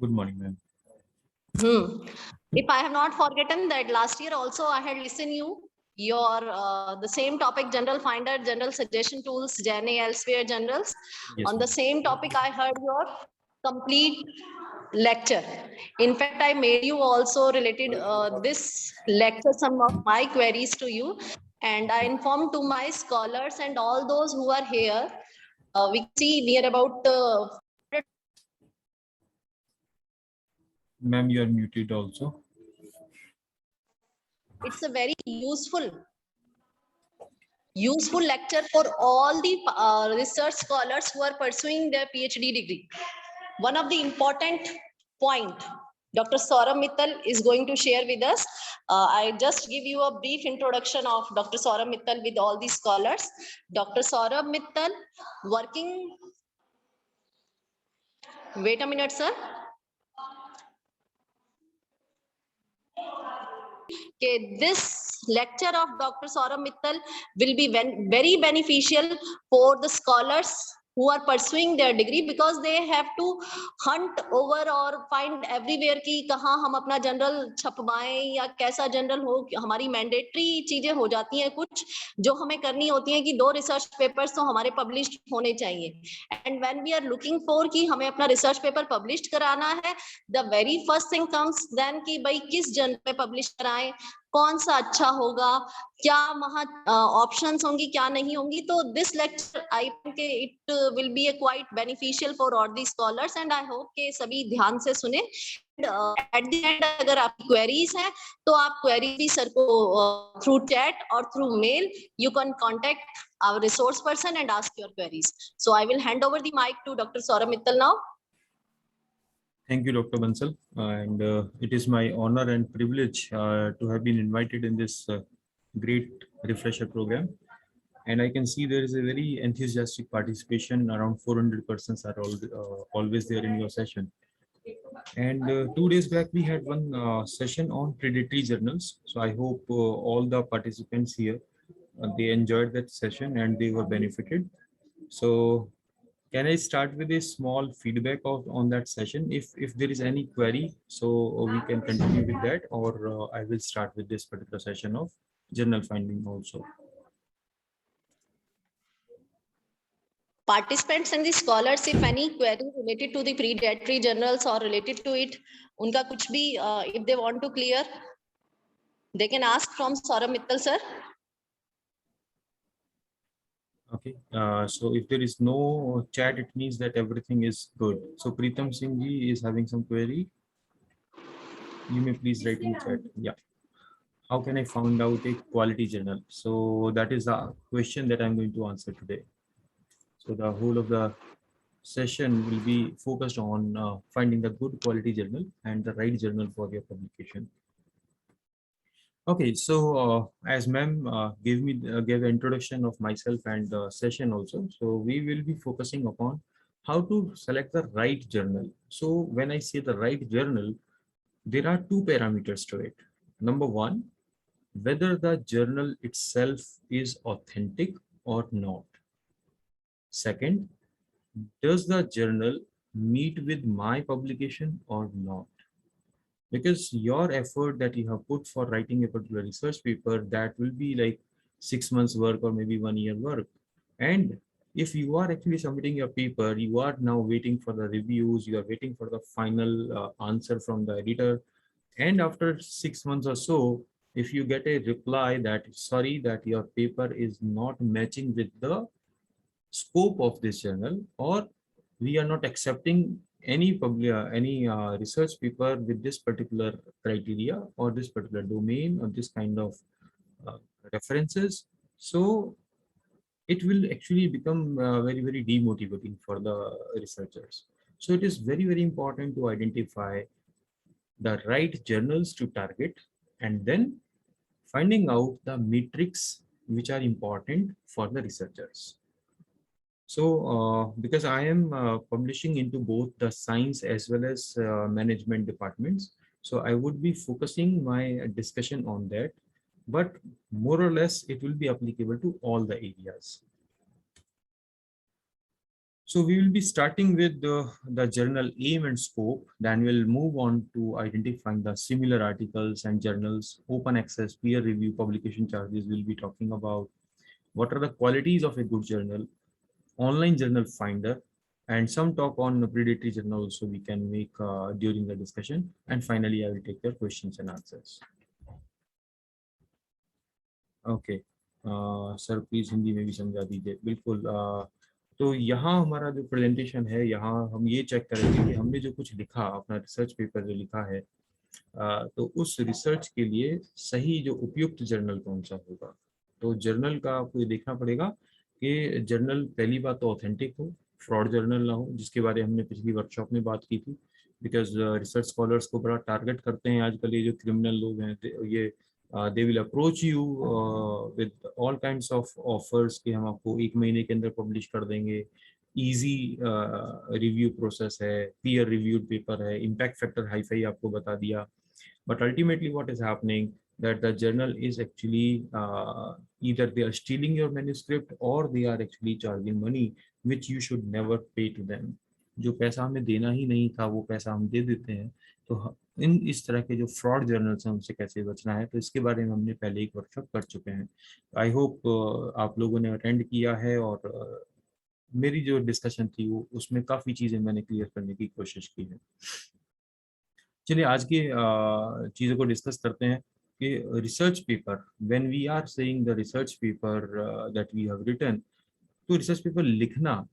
Good morning, ma'am. If I have not forgotten that last year also I had listened your the same topic, general finder, general suggestion tools, JNA elsewhere generals. Yes, On the ma'am. same topic, I heard your complete lecture. In fact, I made you also related this lecture some of my queries to you, and I informed to my scholars and all those who are here. We see near about Ma'am, you are muted also. it's a very useful lecture for all the research scholars who are pursuing their PhD degree. One of the important point Dr. Saurabh Mittal is going to share with us. I just give you a brief introduction of Dr. Saurabh Mittal with all these scholars. Dr. Saurabh Mittal working, wait a minute, sir. Okay, this lecture of Dr. Saurabh Mittal will be very beneficial for the scholars who are pursuing their degree, because they have to hunt over or find everywhere कि कहाँ हम अपना general छपवाएं या कैसा general हो. हमारी mandatory चीजें हो जाती हैं कुछ जो हमें करनी होती हैं कि 2 रिसर्च पेपर्स तो हमारे पब्लिश होने चाहिए. And when we are looking for कि हमें अपना रिसर्च पेपर पब्लिश कराना है, the very first thing comes then कि भाई किस जर्नल में पब्लिश कराएं, कौन सा अच्छा होगा, क्या वहां ऑप्शंस होंगी, क्या नहीं होंगी. तो this lecture I think it will B A quite beneficial for all the scholars, and I hope के सभी ध्यान से सुने. एट द एंड अगर आपकी क्वेरीज हैं तो आप क्वेरी भी सर को थ्रू चैट और through mail you can contact our resource person and ask your queries. So I will hand over the mic to Dr. Saurabh Mittal now. Thank you, Dr. Bansal. And it is my honor and privilege to have been invited in this great refresher program. And I can see there is a very enthusiastic participation. Around 400 persons are always there in your session. And 2 days back, we had one session on predatory journals. So I hope all the participants here, they enjoyed that session and they were benefited. So can I start with a small feedback on that session? If there is any query, so we can continue with that, or I will start with this particular session of journal finding also. Participants and the scholars, if any query related to the predatory journals or related to it, unka kuch bhi, if they want to clear, they can ask from Saurabh Mittal sir. Okay, so if there is no chat, it means that everything is good. So Pritam Singh ji is having some query. You may please write in chat. Yeah. How can I find out a quality journal? So that is a question that I'm going to answer today. So the whole of the session will be focused on finding the good quality journal and the right journal for your publication. Okay, so as ma'am gave an introduction of myself and the session also, so we will be focusing upon how to select the right journal. So when I say the right journal, there are 2 parameters to it. Number 1, whether the journal itself is authentic or not. Second, does the journal meet with my publication or not? Because your effort that you have put for writing a particular research paper, that will be like 6 months work or maybe 1 year work. And if you are actually submitting your paper, you are now waiting for the reviews, you are waiting for the final answer from the editor. And after 6 months or so, if you get a reply that sorry, that your paper is not matching with the scope of this journal, or we are not accepting any research paper with this particular criteria or this particular domain or this kind of uh, references, so it will actually become very demotivating for the researchers. So it is very important to identify the right journals to target, and then finding out the metrics which are important for the researchers. So because I am publishing into both the science as well as management departments, so I would be focusing my discussion on that, but more or less it will be applicable to all the areas. So we will be starting with the journal aim and scope. Then we'll move on to identifying the similar articles and journals, open access, peer review, publication charges. We'll be talking about what are the qualities of a good journal, online journal finder, and some talk on predatory journal also we can make during the discussion. And finally, I will take your questions and answers. Okay sir please Hindi में भी समझा दीजिए। बिल्कुल। तो यहाँ हमारा जो presentation है, यहाँ हम ये चेक करेंगे कि हमने जो कुछ लिखा, अपना रिसर्च पेपर जो लिखा है, तो उस रिसर्च के लिए सही जो उपयुक्त जर्नल कौन सा होगा। तो जर्नल का आपको ये देखना पड़ेगा कि जर्नल पहली बात तो ऑथेंटिक हो, फ्रॉड जर्नल ना हो, जिसके बारे में हमने पिछली वर्कशॉप में बात की थी। बिकॉज रिसर्च स्कॉलर्स को बड़ा टारगेट करते हैं आजकल ये जो क्रिमिनल लोग हैं, ये they will approach you with all kinds of offers कि हम आपको 1 महीने के अंदर पब्लिश कर देंगे, इजी रिव्यू प्रोसेस है, पीयर रिव्यूड पेपर है, इम्पैक्ट फैक्टर हाई-फाई आपको बता दिया। But ultimately what is happening that the journal is actually either they are stealing your manuscript or they are actually charging money which you should never pay to them. जो पैसा हमें देना ही नहीं था वो पैसा हम दे देते हैं। तो इन इस तरह के जो फ्रॉड जर्नल्स हैं उनसे कैसे बचना है, तो इसके बारे में हमने पहले एक वर्कशॉप कर चुके हैं। आई होप आप लोगों ने अटेंड किया है और मेरी जो डिस्कशन थी वो उसमें काफ़ी चीज़ें मैंने क्लियर करने की कोशिश की है। चलिए आज की चीज़ों को डिस्कस करते हैं कि research paper, when we are saying the research paper that we have written, तो रिसर्च पेपर लिखना,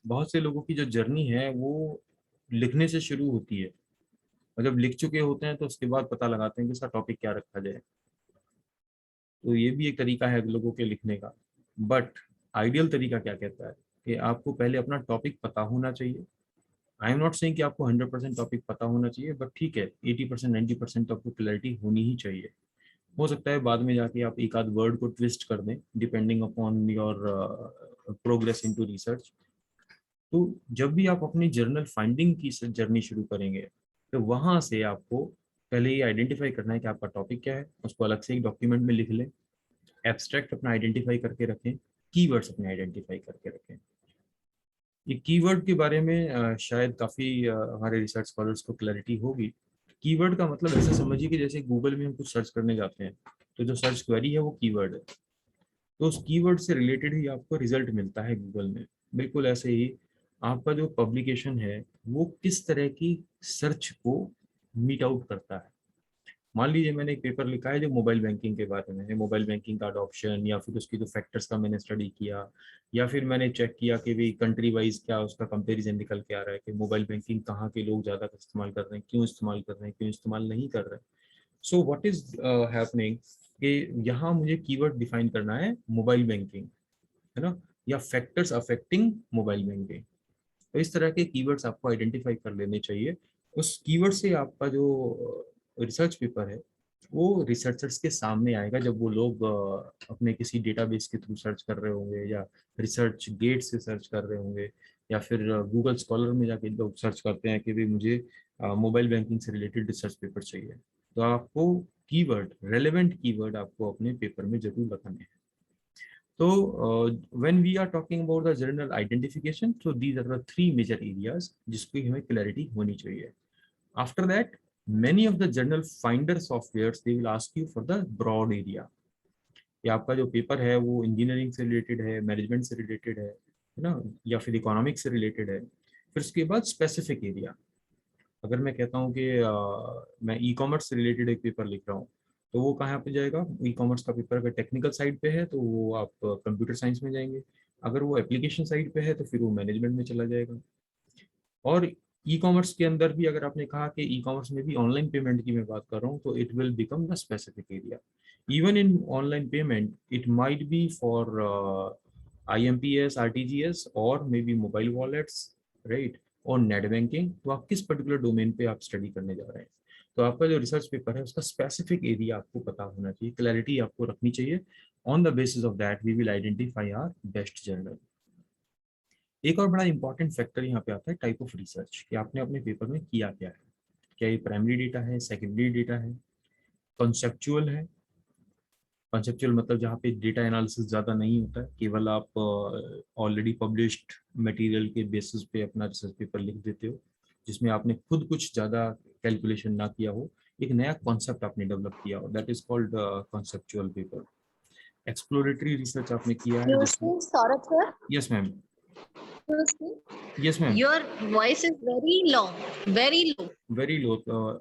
बहुत से लोगों की जो जर्नी है वो लिखने से शुरू होती है, और जब लिख चुके होते हैं तो उसके बाद पता लगाते हैं कि इसका टॉपिक क्या रखा जाए। तो ये भी एक तरीका है लोगों के लिखने का। बट आइडियल तरीका क्या कहता है कि आपको पहले अपना टॉपिक पता होना चाहिए। आई एम नॉट सेइंग कि आपको 100% टॉपिक पता होना चाहिए, बट ठीक है 80% 90% तो आपको क्लैरिटी होनी ही चाहिए। हो सकता है बाद में जाके आप एक आध वर्ड को ट्विस्ट कर दें depending upon your progress into research. तो जब भी आप अपनी जर्नल फाइंडिंग की जर्नी शुरू करेंगे तो वहां से आपको पहले ये आइडेंटिफाई करना है कि आपका टॉपिक क्या है, उसको अलग से एक डॉक्यूमेंट में लिख लें, एब्स्ट्रैक्ट अपना आइडेंटिफाई करके रखें, कीवर्ड्स अपने आइडेंटिफाई करके रखें। ये कीवर्ड के बारे में शायद काफ़ी हमारे रिसर्च स्कॉलर्स को क्लैरिटी होगी। कीवर्ड का मतलब ऐसे समझिए कि जैसे गूगल में हम कुछ सर्च करने जाते हैं तो जो सर्च क्वेरी है वो कीवर्ड है, तो उस कीवर्ड से रिलेटेड ही आपको रिजल्ट मिलता है गूगल में। बिल्कुल ऐसे ही आपका जो पब्लिकेशन है वो किस तरह की सर्च को मीट आउट करता है। मान लीजिए मैंने एक पेपर लिखा है जो मोबाइल बैंकिंग के बारे में है, मोबाइल बैंकिंग का अडॉप्शन या फिर उसकी जो फैक्टर्स का मैंने स्टडी किया, या फिर मैंने चेक किया कि भाई कंट्री वाइज क्या उसका कंपैरिजन निकल के आ रहा है कि मोबाइल बैंकिंग कहाँ के लोग ज़्यादा इस्तेमाल कर रहे हैं, क्यों इस्तेमाल कर रहे हैं, क्यों इस्तेमाल नहीं कर रहे हैं। सो व्हाट इज हैपनिंग कि यहाँ मुझे कीवर्ड डिफाइन करना है मोबाइल बैंकिंग, है ना, या फैक्टर्स अफेक्टिंग मोबाइल बैंकिंग। तो इस तरह के कीवर्ड्स आपको आइडेंटिफाई कर लेने चाहिए। उस कीवर्ड से आपका जो रिसर्च पेपर है वो रिसर्चर्स के सामने आएगा जब वो लोग अपने किसी डेटाबेस के थ्रू सर्च कर रहे होंगे, या रिसर्च गेट से सर्च कर रहे होंगे, या फिर गूगल स्कॉलर में जाके लोग सर्च करते हैं कि भाई मुझे मोबाइल बैंकिंग से रिलेटेड रिसर्च पेपर चाहिए। तो आपको कीवर्ड, रेलेवेंट कीवर्ड आपको अपने पेपर में जरूर बताने हैं। So, when we are talking about the journal identification, so these are the 3 major areas जिसकी हमें clarity होनी चाहिए. After that, many of the journal finder softwares they will ask you for the broad area. कि आपका जो paper है वो engineering से रिलेटेड है, मैनेजमेंट से रिलेटेड है ना, या फिर इकोनॉमिक्स से रिलेटेड है। फिर उसके बाद स्पेसिफिक एरिया, अगर मैं कहता हूँ कि मैं ई कॉमर्स से रिलेटेड एक पेपर लिख रहा हूँ तो वो कहाँ पे जाएगा। ई कॉमर्स का पेपर अगर टेक्निकल साइड पे है तो वो आप कंप्यूटर साइंस में जाएंगे, अगर वो एप्लीकेशन साइड पे है तो फिर वो मैनेजमेंट में चला जाएगा। और ई कॉमर्स के अंदर भी अगर आपने कहा कि ई कॉमर्स में भी ऑनलाइन पेमेंट की मैं बात कर रहा हूँ तो it will become the specific area. Even in online payment it might be for IMPS, RTGS और may be mobile wallets, right, और नेट बैंकिंग। तो आप किस पर्टिकुलर डोमेन पे आप स्टडी करने जा रहे हैं, तो आपका जो रिसर्च पेपर है उसका स्पेसिफिक एरिया आपको पता होना चाहिए, क्लैरिटी आपको रखनी चाहिए। On the basis of that we will identify our best journal. एक और बड़ा इंपॉर्टेंट फैक्टर यहाँ पे आता है टाइप ऑफ रिसर्च, कि आपने अपने पेपर में किया क्या है। क्या ये प्राइमरी डेटा है, सेकेंडरी डेटा है, कॉन्सेप्चुअल है, कॉन्सेप्चुअल मतलब जहाँ पे डेटा एनालिसिस ज़्यादा नहीं होता है, केवल आप ऑलरेडी पब्लिश्ड मटेरियल के बेसिस पे अपना रिसर्च पेपर लिख देते हो, जिसमें आपने खुद कुछ ज़्यादा कैलकुलेशन ना किया हो, एक नया कॉन्सेप्ट आपने डेवलप किया हो, that is called conceptual paper. Exploratory research आपने किया है Excuse जिसमें, me, Saurabh sir. Yes ma'am, Excuse me. Yes ma'am, Your voice is very low, very low. Very low,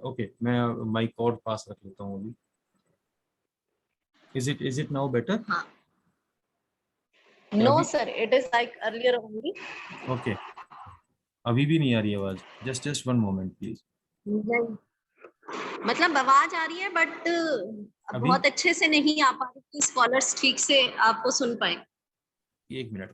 okay मैं माइक और पास रख लेता हूँ अभी। Is it now better? हाँ. क्या No, अभी? sir. It is like earlier only. Okay, अभी भी नहीं आ रही आवाज? Just one moment please. नहीं. मतलब आवाज आ रही है बट अभी बहुत अच्छे से नहीं आ पा रही कि स्कॉलर्स ठीक से आपको सुन पाए. 1 मिनट।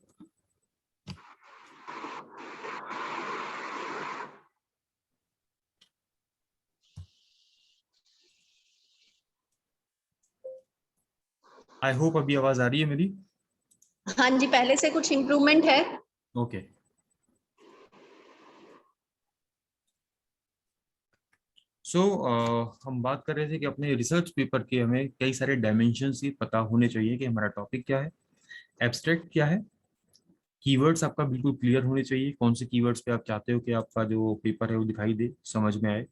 आई होप अभी आवाज आ रही है मेरी। हाँ जी, पहले से कुछ इम्प्रूवमेंट है. ओके, सो हम बात कर रहे थे कि अपने रिसर्च पेपर के हमें कई सारे डायमेंशंस ही पता होने चाहिए कि हमारा टॉपिक क्या है, एब्स्ट्रैक्ट क्या है, कीवर्ड्स आपका बिल्कुल क्लियर होने चाहिए, कौन से कीवर्ड्स पे आप चाहते हो कि आपका जो पेपर है वो दिखाई दे, समझ में आए।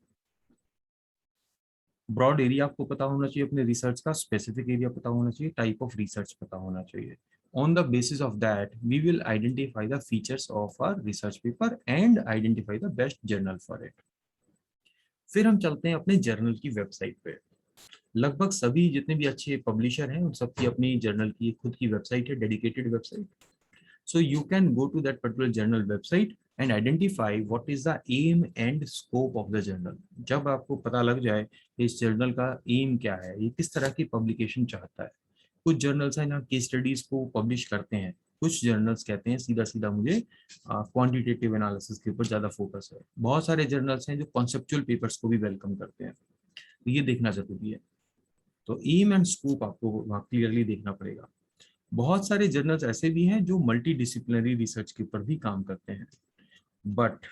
ब्रॉड एरिया आपको पता होना चाहिए अपने रिसर्च का, स्पेसिफिक एरिया पता होना चाहिए, टाइप ऑफ रिसर्च पता होना चाहिए। On the basis of that, we will identify the features of our research paper and identify the best journal for it. फिर हम चलते हैं अपने जर्नल की वेबसाइट पे। लगभग सभी जितने भी अच्छे पब्लिशर हैं उन सबकी अपनी जर्नल की खुद की वेबसाइट है, dedicated website. So you can go to that particular journal website and identify what is the aim and scope of the journal. जब आपको पता लग जाए कि इस जर्नल का एम क्या है, ये किस तरह की पब्लिकेशन चाहता है। कुछ जर्नल्स हैं जहाँ केस स्टडीज को पब्लिश करते हैं, कुछ जर्नल्स कहते हैं सीधा सीधा मुझे क्वांटिटेटिव एनालिसिस के ऊपर ज़्यादा फोकस है। बहुत सारे जर्नल्स हैं जो कॉन्सेप्चुअल पेपर्स को भी वेलकम करते हैं, तो ये देखना जरूरी है। तो एम एंड स्कोप आपको वहाँ क्लियरली देखना पड़ेगा। बहुत सारे जर्नल्स ऐसे भी हैं जो मल्टी डिसिप्लिनरी रिसर्च के ऊपर भी काम करते हैं, but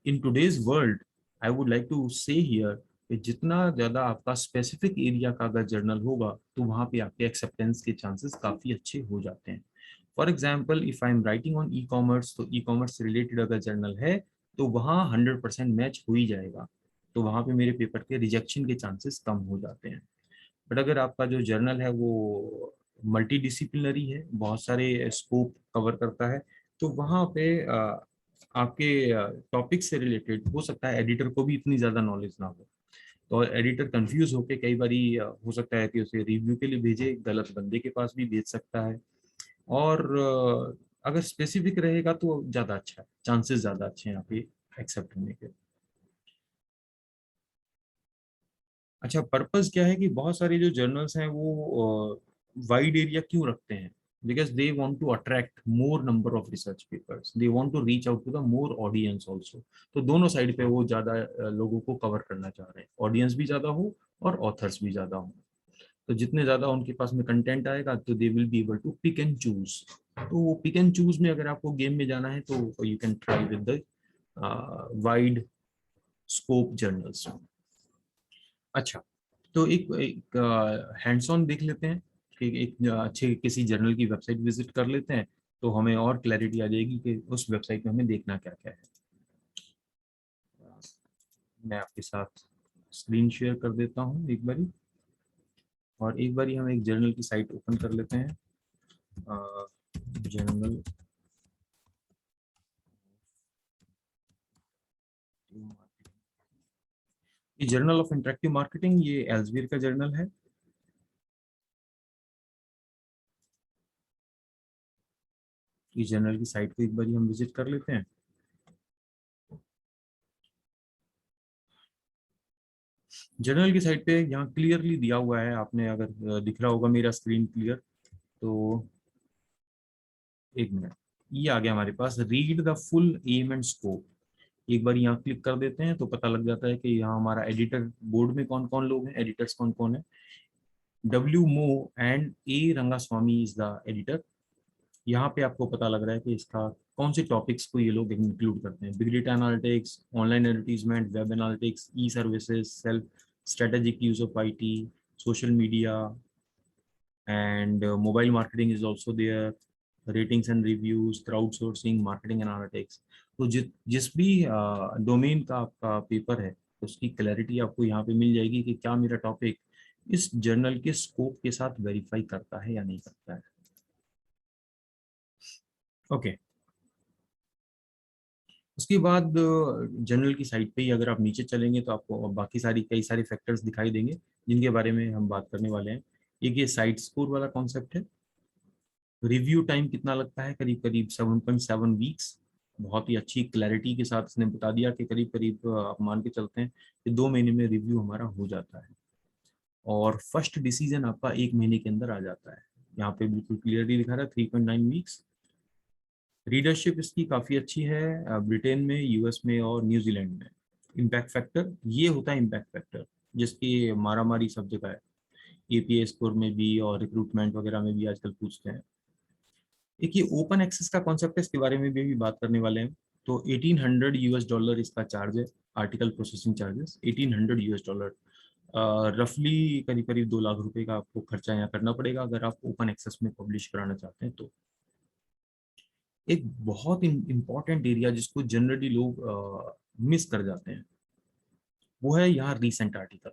in today's world I would like to say here कि जितना ज़्यादा आपका स्पेसिफिक एरिया का अगर जर्नल होगा तो वहाँ पे आपके एक्सेप्टेंस के चांसेस काफ़ी अच्छे हो जाते हैं। For example, if I am writing on e commerce, तो ई कॉमर्स से रिलेटेड अगर जर्नल है तो वहाँ 100% मैच हो ही जाएगा, तो वहाँ पे मेरे पेपर के रिजेक्शन के चांसेस कम हो जाते हैं। बट अगर आपका जो जर्नल है वो मल्टी डिसिप्लिनरी है, बहुत सारे स्कोप कवर करता है, तो वहाँ पे आपके टॉपिक से रिलेटेड हो सकता है एडिटर को भी इतनी ज़्यादा नॉलेज ना हो, तो एडिटर कंफ्यूज होके कई बारी हो सकता है कि उसे रिव्यू के लिए भेजे, गलत बंदे के पास भी भेज सकता है। और अगर स्पेसिफिक रहेगा तो ज़्यादा अच्छा है, चांसेस ज़्यादा अच्छे हैं यहाँ पे एक्सेप्ट होने के। अच्छा, पर्पस क्या है कि बहुत सारे जो जर्नल्स हैं वो वाइड एरिया क्यों रखते हैं? Because they want to attract more number of research papers, they want to reach out to the more audience also. तो दोनों साइड पे वो ज़्यादा लोगों को कवर करना चाह रहे हैं, ऑडियंस भी ज़्यादा हो और ऑथर्स भी ज़्यादा हो। तो जितने ज़्यादा उनके पास में कंटेंट आएगा तो they will be able to pick and choose. तो वो पिक एंड चूज में अगर आपको गेम में जाना है तो you can try with the wide scope journals. अच्छा, तो एक हैंड्स ऑन देख लेते हैं कि एक अच्छे किसी जर्नल की वेबसाइट विजिट कर लेते हैं, तो हमें और क्लैरिटी आ जाएगी कि उस वेबसाइट में हमें देखना क्या क्या है। मैं आपके साथ स्क्रीन शेयर कर देता हूँ एक बारी, और एक बारी हम एक जर्नल की साइट ओपन कर लेते हैं। जर्नल ये जर्नल ऑफ इंटरेक्टिव मार्केटिंग, ये एल्सेवियर का जर्नल है। इस जर्नल की साइट को एक बारी हम विजिट कर लेते हैं। जर्नल की साइट पे यहाँ क्लियरली दिया हुआ है, आपने अगर दिख रहा होगा मेरा स्क्रीन क्लियर, तो 1 मिनट, ये आ गया हमारे पास, read the full aim and scope. एक बार यहाँ क्लिक कर देते हैं तो पता लग जाता है कि यहाँ हमारा एडिटर बोर्ड में कौन कौन लोग हैं, एडिटर्स कौन कौन है। डब्ल्यू मो and A Rangaswamy is the editor. यहाँ पे आपको पता लग रहा है कि इसका कौन से टॉपिक्स को ये लोग इंक्लूड करते हैं: big data analytics, online advertisement, web analytics, E services, self strategic use of IT, social media, and mobile marketing is also there, ratings and reviews, crowdsourcing, marketing analytics. तो जिस भी डोमेन का आपका पेपर है उसकी clarity आपको यहाँ पे मिल जाएगी कि क्या मेरा टॉपिक इस जर्नल के स्कोप के साथ वेरीफाई करता है या नहीं करता है। ओके, उसके बाद जर्नल की साइट पे ही अगर आप नीचे चलेंगे तो आपको बाकी कई सारे फैक्टर्स दिखाई देंगे जिनके बारे में हम बात करने वाले हैं। एक ये साइट स्कोर वाला कॉन्सेप्ट है। रिव्यू टाइम कितना लगता है, करीब करीब 7.7 वीक्स। बहुत ही अच्छी क्लैरिटी के साथ इसने बता दिया कि करीब करीब आप मान के चलते हैं कि 2 महीने में रिव्यू हमारा हो जाता है और फर्स्ट डिसीजन आपका 1 महीने के अंदर आ जाता है। यहाँ पे बिल्कुल क्लियरली लिखा रहा है 3.9 वीक्स। रीडरशिप इसकी काफ़ी अच्छी है ब्रिटेन में, यूएस में और न्यूजीलैंड में। इम्पैक्ट फैक्टर, ये होता है इम्पैक्ट फैक्टर जिसकी मारामारी सब जगह है, एपीए स्कोर में भी और रिक्रूटमेंट वगैरह में भी आजकल पूछते हैं। एक ये ओपन एक्सेस का कॉन्सेप्ट है, इसके बारे में भी बात करने वाले हैं। तो $1800 इसका चार्ज है, आर्टिकल प्रोसेसिंग चार्जेस $1800, रफली करीब करीब 2 लाख रुपए का आपको खर्चा यहाँ करना पड़ेगा अगर आप ओपन एक्सेस में पब्लिश कराना चाहते हैं। तो एक बहुत इम्पॉर्टेंट एरिया जिसको जनरली लोग मिस कर जाते हैं वो है यहाँ रीसेंट आर्टिकल।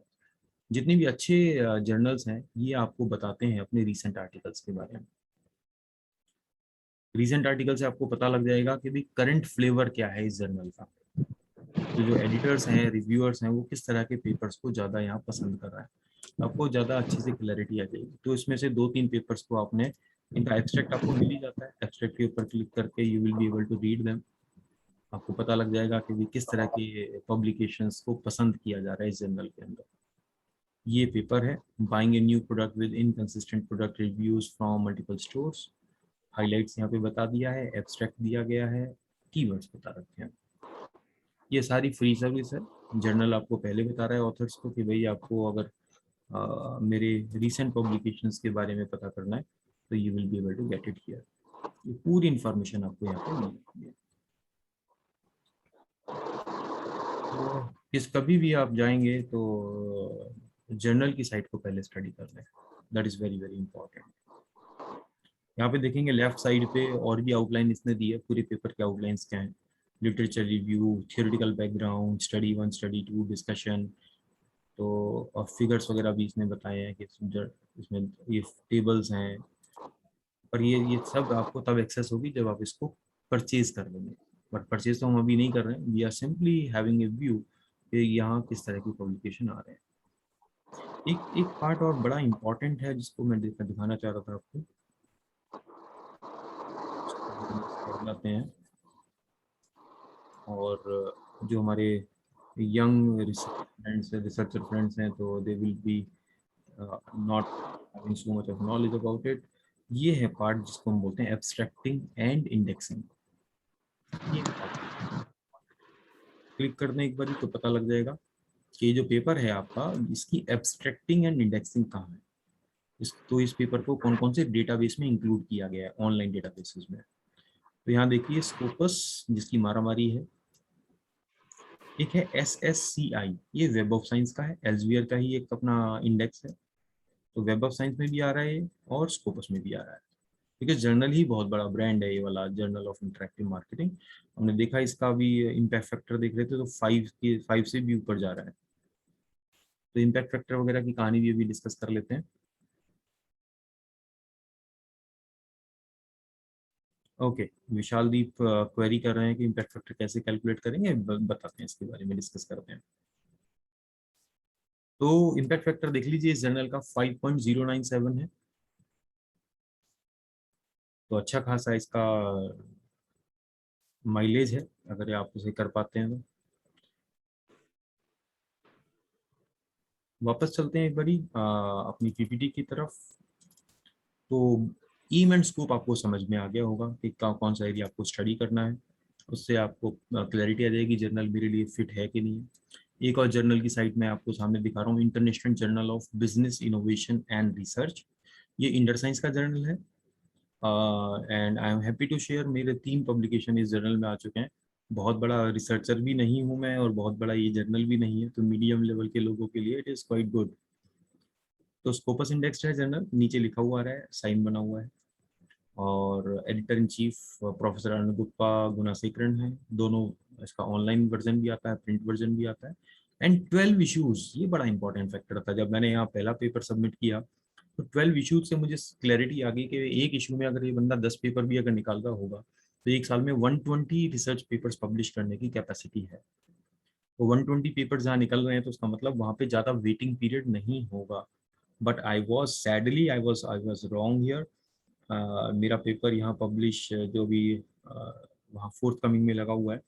जितने भी अच्छे जर्नल्स हैं ये आपको बताते हैं अपने रीसेंट आर्टिकल्स के बारे में। रीसेंट आर्टिकल से आपको पता लग जाएगा कि भाई करंट फ्लेवर क्या है इस जर्नल का। तो जो एडिटर्स हैं, रिव्यूअर्स हैं, वो किस तरह के पेपर्स को ज़्यादा यहाँ पसंद कर रहा है, आपको ज़्यादा अच्छे से क्लैरिटी आ जाएगी। तो इसमें से 2-3 पेपर्स को आपने, इनका एब्स्ट्रैक्ट आपको मिल ही जाता है, एब्स्ट्रैक्ट के ऊपर क्लिक करके you will be able to read them. आपको पता लग जाएगा कि किस तरह के पब्लिकेशंस को पसंद किया जा रहा है इस जर्नल के अंदर। ये पेपर है buying a new product with inconsistent product reviews from multiple stores. Highlights यहाँ पे बता दिया है, एब्स्ट्रैक्ट दिया गया है, कीवर्ड्स बता रखे हैं। ये सारी फ्री सर्विस है। जर्नल आपको पहले बता रहा है ऑथर्स को कि भाई आपको अगर मेरे रीसेंट पब्लिकेशंस के बारे में पता करना है तो you will be able to get it here. ये पूरी इंफॉर्मेशन आपको यहाँ पे मिल जाती है। तो इस कभी भी आप जाएंगे तो जर्नल की साइट को पहले स्टडी कर लें, that is very very important. यहाँ पे देखेंगे लेफ्ट साइड पे और भी आउटलाइन इसने दी है, पूरे पेपर के आउटलाइंस क्या हैं। Literature review, theoretical background, study 1, study 2, discussion. तो और फिगर्स वगैरह भी इसने बताए हैं कि इसमें ये टेबल्स हैं। और ये सब आपको तब एक्सेस होगी जब आप इसको परचेज कर लेंगे, बट परचेज तो हम अभी नहीं कर रहे हैं। We are simply having a view कि यहाँ किस तरह की पब्लिकेशन आ रहे हैं। एक पार्ट और बड़ा इंपॉर्टेंट है जिसको मैं दिखाना चाह रहा था आपको, कर जाते हैं। और जो हमारे यंग रिसर्चर फ्रेंड्स हैं तो they will B not having so much of knowledge about it. ये है पार्ट जिसको हम बोलते हैं एब्स्ट्रैक्टिंग एंड इंडेक्सिंग। ये क्लिक करने एक बार तो पता लग जाएगा कि ये जो पेपर है आपका, इसकी एब्स्ट्रैक्टिंग एंड इंडेक्सिंग कहाँ है। इस पेपर को कौन कौन से डेटाबेस में इंक्लूड किया गया है, ऑनलाइन डेटाबेसेस में। तो यहाँ देखिए स्कोपस जिसकी मारामारी है, एक है SSCI, ये वेब ऑफ साइंस का है, एल्सेवियर का ही एक अपना इंडेक्स है। तो वेब ऑफ साइंस में भी आ रहा है और स्कोपस में भी आ रहा है, क्योंकि जर्नल ही बहुत बड़ा ब्रांड है ये वाला, जर्नल ऑफ इंटरेक्टिव मार्केटिंग। हमने देखा इसका भी इम्पैक्ट फैक्टर देख रहे थे तो 5 से भी ऊपर जा रहा है। तो इम्पैक्ट फैक्टर वगैरह की कहानी भी अभी डिस्कस कर लेते हैं। ओके, विशाल दीप क्वेरी कर रहे हैं कि इम्पैक्ट फैक्टर कैसे कैलकुलेट करेंगे, बताते हैं, इसके बारे में डिस्कस करते हैं। तो इम्पैक्ट फैक्टर देख लीजिए, इस जर्नल का 5.097 है, तो अच्छा खासा इसका माइलेज है अगर आप उसे कर पाते हैं तो। वापस चलते हैं एक बारी अपनी पीपीटी की तरफ। तो ईम एंड स्कोप आपको समझ में आ गया होगा कि कौन सा एरिया आपको स्टडी करना है, उससे आपको क्लैरिटी आ जाएगी जर्नल मेरे लिए फिट है कि नहीं। एक और जर्नल की साइट मैं आपको सामने दिखा रहा हूँ, international journal of business innovation and research. ये इंडर साइंस का जर्नल है and I am happy to share मेरे 3 पब्लिकेशन इस जर्नल में आ चुके हैं। बहुत बड़ा रिसर्चर भी नहीं हूँ मैं और बहुत बड़ा ये जर्नल भी नहीं है, तो मीडियम लेवल के लोगों के लिए इट इज़ क्वाइट गुड। तो स्कोपस इंडेक्स है जर्नल, नीचे लिखा हुआ है, साइन बना हुआ है, और editor in chief professor Anugupta गुणासेकरण है। दोनों, इसका ऑनलाइन वर्जन भी आता है, प्रिंट वर्जन भी आता है। एंड 12 इश्यूज, ये बड़ा इंपॉर्टेंट फैक्टर था। जब मैंने यहाँ पहला पेपर सबमिट किया तो 12 इश्यूज से मुझे क्लैरिटी आ गई कि एक इशू में अगर ये बंदा 10 पेपर भी अगर निकाल रहा होगा तो एक साल में 120 रिसर्च पेपर्स पब्लिश करने की कैपेसिटी है। तो 120 पेपर जहाँ निकल रहे हैं तो उसका मतलब वहाँ पे ज़्यादा वेटिंग पीरियड नहीं होगा। But I was sadly I was wrong here. मेरा पेपर यहाँ पब्लिश जो भी वहाँ फोर्थ कमिंग में लगा हुआ है,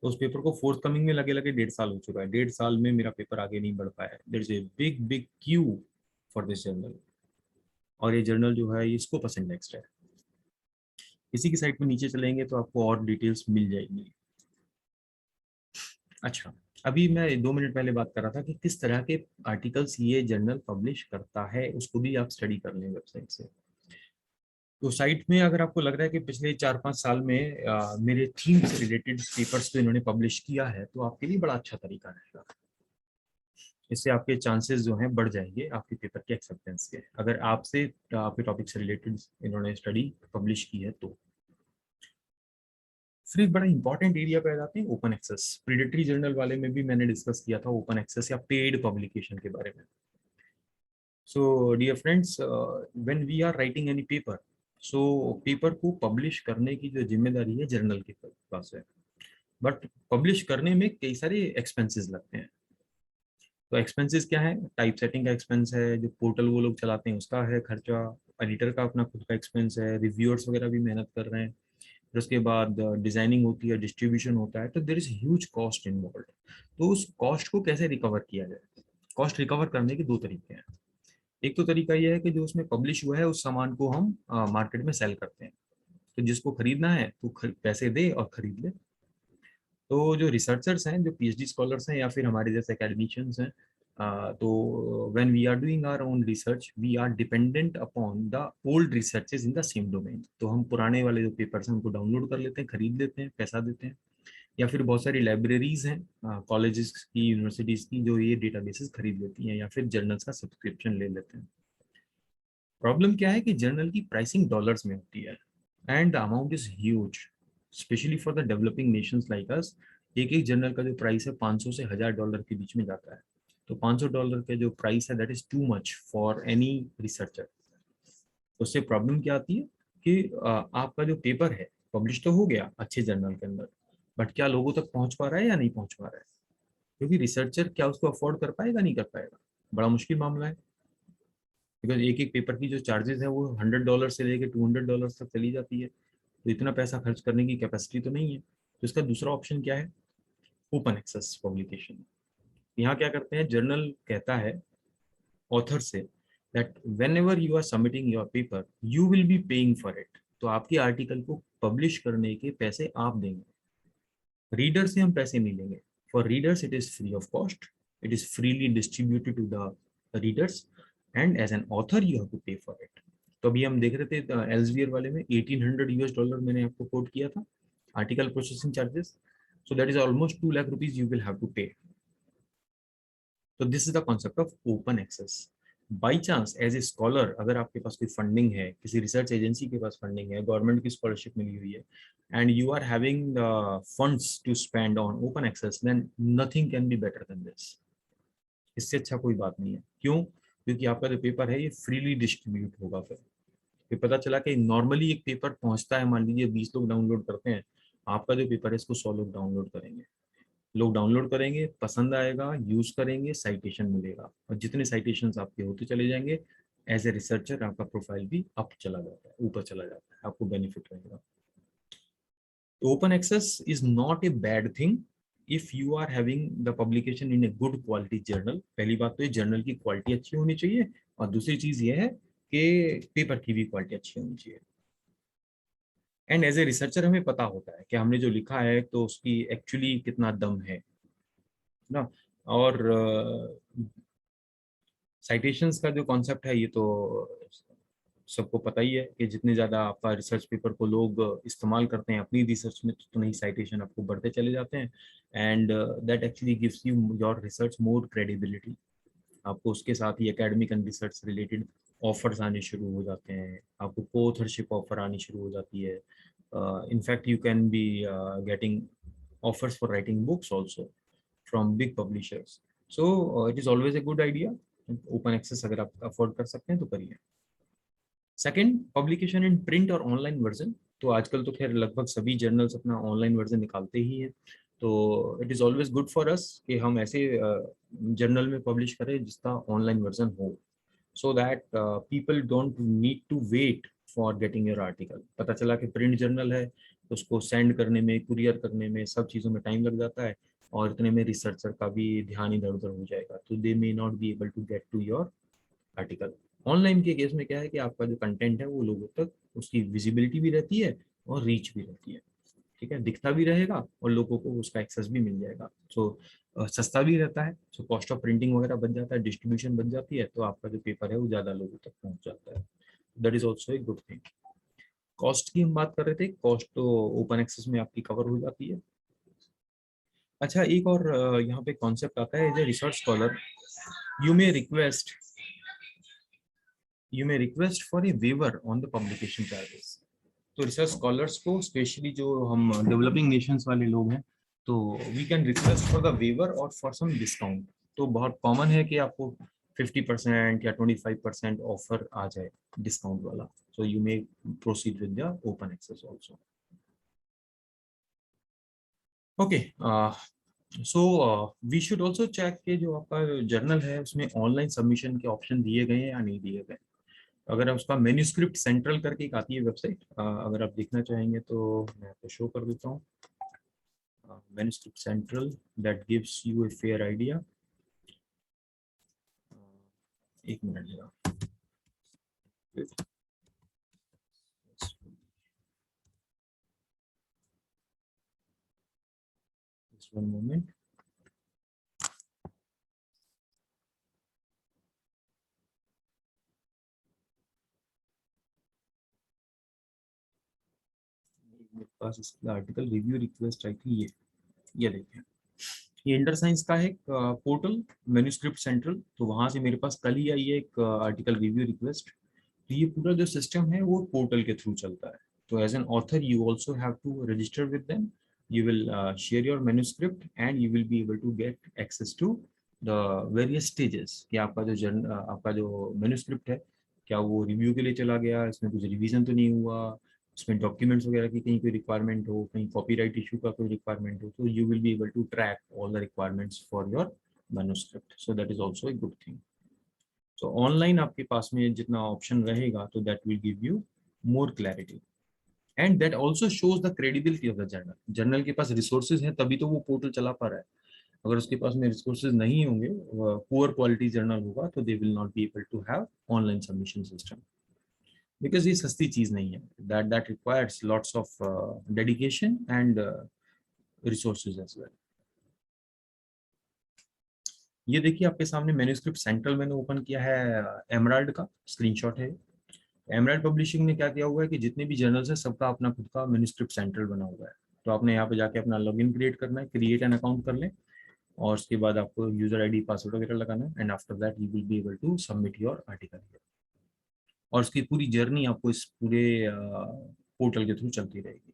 तो उस पेपर को फोर्थ कमिंग में लगे लगे 1.5 साल हो चुका है। 1.5 साल में मेरा पेपर आगे नहीं बढ़ पाया है। There is a big big queue for this journal. और ये जर्नल जो है ये स्कोपस इंडेक्स्ड है। इसी की साइट में नीचे चलेंगे तो आपको और डिटेल्स मिल जाएंगी। अच्छा, अभी मैं 2 मिनट पहले बात कर रहा था कि किस तरह के आर्टिकल्स ये जर्नल पब्लिश करता है, उसको भी आप स्टडी कर लें वेबसाइट से। तो साइट में अगर आपको लग रहा है कि पिछले 4-5 साल में मेरे थीम से रिलेटेड पेपर्स तो इन्होंने पब्लिश किया है, तो आपके लिए बड़ा अच्छा तरीका रहेगा। इससे आपके चांसेस जो हैं बढ़ जाएंगे आपके पेपर के एक्सेप्टेंस के, अगर आपसे आपके टॉपिक से रिलेटेड इन्होंने स्टडी पब्लिश की है तो। फिर एक बड़ा इंपॉर्टेंट एरिया पे आ जाते हैं, ओपन एक्सेस। प्रीडेटरी जर्नल वाले में भी मैंने डिस्कस किया था ओपन एक्सेस या पेड पब्लिकेशन के बारे में। So dear friends, when we are writing any paper, so paper को पब्लिश करने की जो जिम्मेदारी है जर्नल के पास है, बट पब्लिश करने में कई सारे एक्सपेंसेस लगते हैं। तो एक्सपेंसेस क्या है? टाइप सेटिंग का एक्सपेंस है, जो पोर्टल वो लोग चलाते हैं उसका है खर्चा, एडिटर का अपना खुद का एक्सपेंस है, रिव्यूअर्स वगैरह भी मेहनत कर रहे हैं, फिर उसके बाद डिजाइनिंग होती है, डिस्ट्रीब्यूशन होता है, तो there is huge cost involve. तो उस कॉस्ट को कैसे रिकवर किया जाए? कॉस्ट रिकवर करने के दो तरीके हैं। एक तो तरीका यह है कि जो उसमें पब्लिश हुआ है उस सामान को हम मार्केट में सेल करते हैं, तो जिसको खरीदना है वो पैसे दे और खरीद ले। तो जो रिसर्चर्स हैं, जो पीएचडी स्कॉलर्स हैं या फिर हमारे जैसे एकेडमिशियंस हैं, तो when we are doing our own research we are dependent upon the old researches in the same domain. तो हम पुराने वाले जो पेपर्स हैं उनको डाउनलोड कर लेते हैं, खरीद लेते हैं, पैसा देते हैं, या फिर बहुत सारी लाइब्रेरीज हैं कॉलेजेस की, यूनिवर्सिटीज की, जो ये डेटाबेसेस खरीद लेती हैं, या फिर जर्नल्स का सब्सक्रिप्शन ले लेते हैं। प्रॉब्लम क्या है कि जर्नल की प्राइसिंग डॉलर्स में होती है and the amount is huge, specially for the developing Nations like us. एक एक जर्नल का जो प्राइस है 500 से $1000 के बीच में जाता है। तो $500 के जो प्राइस है that is too much for any researcher. उससे प्रॉब्लम क्या आती है कि आपका जो पेपर है पब्लिश तो हो गया अच्छे जर्नल के अंदर, बट क्या लोगों तक पहुंच पा रहा है या नहीं पहुंच पा रहा है? क्योंकि रिसर्चर क्या उसको अफोर्ड कर पाएगा, नहीं कर पाएगा, बड़ा मुश्किल मामला है। बिकॉज एक एक पेपर की जो चार्जेस है वो $100 से लेके $200 तक चली जाती है। तो इतना पैसा खर्च करने की कैपेसिटी तो नहीं है। तो इसका दूसरा ऑप्शन क्या है? Open access publication. यहाँ क्या करते हैं, जर्नल कहता है ऑथर से that whenever you are submitting your paper you will be paying for it. तो आपके आर्टिकल को पब्लिश करने के पैसे आप देंगे, रीडर से हम पैसे नहीं लेंगे। For readers it is free of cost, it is freely distributed to the readers, and as an author you have to pay for it. तो अभी हम देख रहे थे एल्सवियर वाले में $1800 मैंने आपको कोट किया था article processing charges. So that is almost 2 lakh rupees you will have to pay. तो this is the concept of open access. By chance as a scholar अगर आपके पास कोई फंडिंग है, किसी रिसर्च एजेंसी के पास फंडिंग है, गवर्नमेंट की स्कॉलरशिप मिली हुई है, and you are having funds to spend on open access, then nothing can be better than this. इससे अच्छा कोई बात नहीं है। क्यों? क्योंकि आपका जो पेपर है ये फ्रीली डिस्ट्रीब्यूट होगा। फिर पता चला कि नॉर्मली एक पेपर पहुंचता है, मान लीजिए 20 लोग डाउनलोड करते हैं, आपका जो पेपर है इसको 100 लोग डाउनलोड करेंगे। लोग डाउनलोड करेंगे, पसंद आएगा, यूज करेंगे, साइटेशन मिलेगा, और जितने साइटेशन आपके होते चले जाएंगे एज ए रिसर्चर आपका प्रोफाइल भी अप चला जाता है, ऊपर चला जाता है, आपको बेनिफिट रहेगा। Open access is not a bad thing if you are having the publication in a good quality journal. पहली बात तो ये जर्नल की क्वालिटी अच्छी होनी चाहिए, और दूसरी चीज ये है कि पेपर की भी क्वालिटी अच्छी होनी चाहिए। एंड एज ए रिसर्चर हमें पता होता है कि हमने जो लिखा है तो उसकी एक्चुअली कितना दम है ना। और साइटेशंस का जो कॉन्सेप्ट है ये तो सबको पता ही है कि जितने ज़्यादा आपका रिसर्च पेपर को लोग इस्तेमाल करते हैं अपनी रिसर्च में, तो नहीं साइटेशन आपको बढ़ते चले जाते हैं, and that actually gives you your research more credibility. आपको उसके साथ ही एकेडमिक एंड रिसर्च से रिलेटेड ऑफर्स आने शुरू हो जाते हैं, आपको को-ऑथरशिप ऑफर आनी शुरू हो जाती है. In fact you can be getting offers for writing books also from big publishers. So it is always a good idea. Open access अगर आप अफोर्ड कर सकते हैं तो करिए. सेकंड, पब्लिकेशन इन प्रिंट और ऑनलाइन वर्जन. तो आजकल तो खैर लगभग सभी जर्नल्स अपना ऑनलाइन वर्जन निकालते ही हैं. तो it is always good for us कि हम ऐसे जर्नल में पब्लिश करें जिसका ऑनलाइन वर्जन हो, so that people don't need to wait for getting your article. पता चला कि प्रिंट जर्नल है तो उसको सेंड करने में, कुरियर करने में, सब चीज़ों में टाइम लग जाता है और इतने में रिसर्चर का भी ध्यान इधर उधर हो जाएगा, तो they may not be able to get to your article. Online के केस में क्या है कि आपका जो कंटेंट है वो लोगों तक उसकी विजिबिलिटी भी रहती है और रीच भी रहती है. ठीक है, दिखता भी रहेगा और लोगों को उसका एक्सेस भी मिल जाएगा. सो सस्ता भी रहता है, सो कॉस्ट ऑफ प्रिंटिंग वगैरह बच जाता है, डिस्ट्रीब्यूशन बच जाती है, तो आपका जो पेपर है वो ज़्यादा लोगों तक पहुंच जाता है. That is also a good thing. Cost की हम बात कर रहे थे, कॉस्ट तो ओपन एक्सेस में आपकी कवर हो जाती है. अच्छा, एक और यहाँ पे कॉन्सेप्ट आता है, as a research scholar you may request for a waiver on the publication charges. तो रिसर्च स्कॉलर्स को, स्पेशली जो हम डेवलपिंग नेशंस वाले लोग हैं, तो we can request for the waiver और फॉर सम डिस्काउंट. तो बहुत कॉमन है कि आपको 50% या 25% ऑफर आ जाए डिस्काउंट वाला. So you may proceed with the open access also. Okay, so we should also check कि जो आपका जर्नल है उसमें ऑनलाइन सबमिशन के ऑप्शन दिए गए हैं या नहीं दिए गए. अगर आप उसका मेन्यूस्क्रिप्ट सेंट्रल करके एक आती है वेबसाइट, अगर आप देखना चाहेंगे तो मैं आपको शो कर देता हूँ. Manuscript Central, that gives you a fair idea. एक मिनट लेगा. Just one moment. मेरे पास इसका आर्टिकल रिव्यू रिक्वेस्ट आई थी. ये देखिए, ये इंटर साइंस का है पोर्टल मैन्युस्क्रिप्ट सेंट्रल. तो वहां से मेरे पास कल ही आई है एक आर्टिकल रिव्यू रिक्वेस्ट. तो ये पूरा जो सिस्टम है वो पोर्टल के थ्रू चलता है. तो as an author you also have to register with them. You will share your manuscript and you will be able to get access to the various stages कि आपका जो manuscript है क्या वो रिव्यू के लिए चला गया, इसमें कुछ रिवीजन तो नहीं हुआ, उसमें डॉक्यूमेंट्स वगैरह की कहीं कोई रिक्वायरमेंट हो, कहीं कॉपीराइट इशू का कोई रिक्वायरमेंट हो, तो you will be able to track all the requirements for your manuscript. So that is also a good thing. So online आपके पास में जितना ऑप्शन रहेगा तो that will give you more clarity. And that also shows the credibility of the journal. Journal के पास resources हैं तभी तो वो पोर्टल चला पा रहा है. अगर उसके पास में रिसोर्सेज नहीं होंगे, पुअर क्वालिटी जर्नल होगा, तो they will not be able to have online submission system. Because ये सस्ती चीज नहीं है. That requires lots of dedication and resources as well. ये देखिए आपके सामने मैन्युस्क्रिप्ट सेंट्रल मैंने ओपन किया है, एमराल्ड का स्क्रीनशॉट है. एमराल्ड पब्लिशिंग ने क्या किया हुआ है कि जितने भी जर्नल्स हैं सबका अपना खुद का मैन्युस्क्रिप्ट सेंट्रल बना हुआ है. तो आपने यहाँ पे जाके अपना लॉगिन क्रिएट करना है, क्रिएट एन अकाउंट कर लें और उसके बाद आपको यूजर आईडी पासवर्ड वगैरह लगाना है. And after that you will be able to submit your article. और उसकी पूरी जर्नी आपको इस पूरे पोर्टल के थ्रू चलती रहेगी.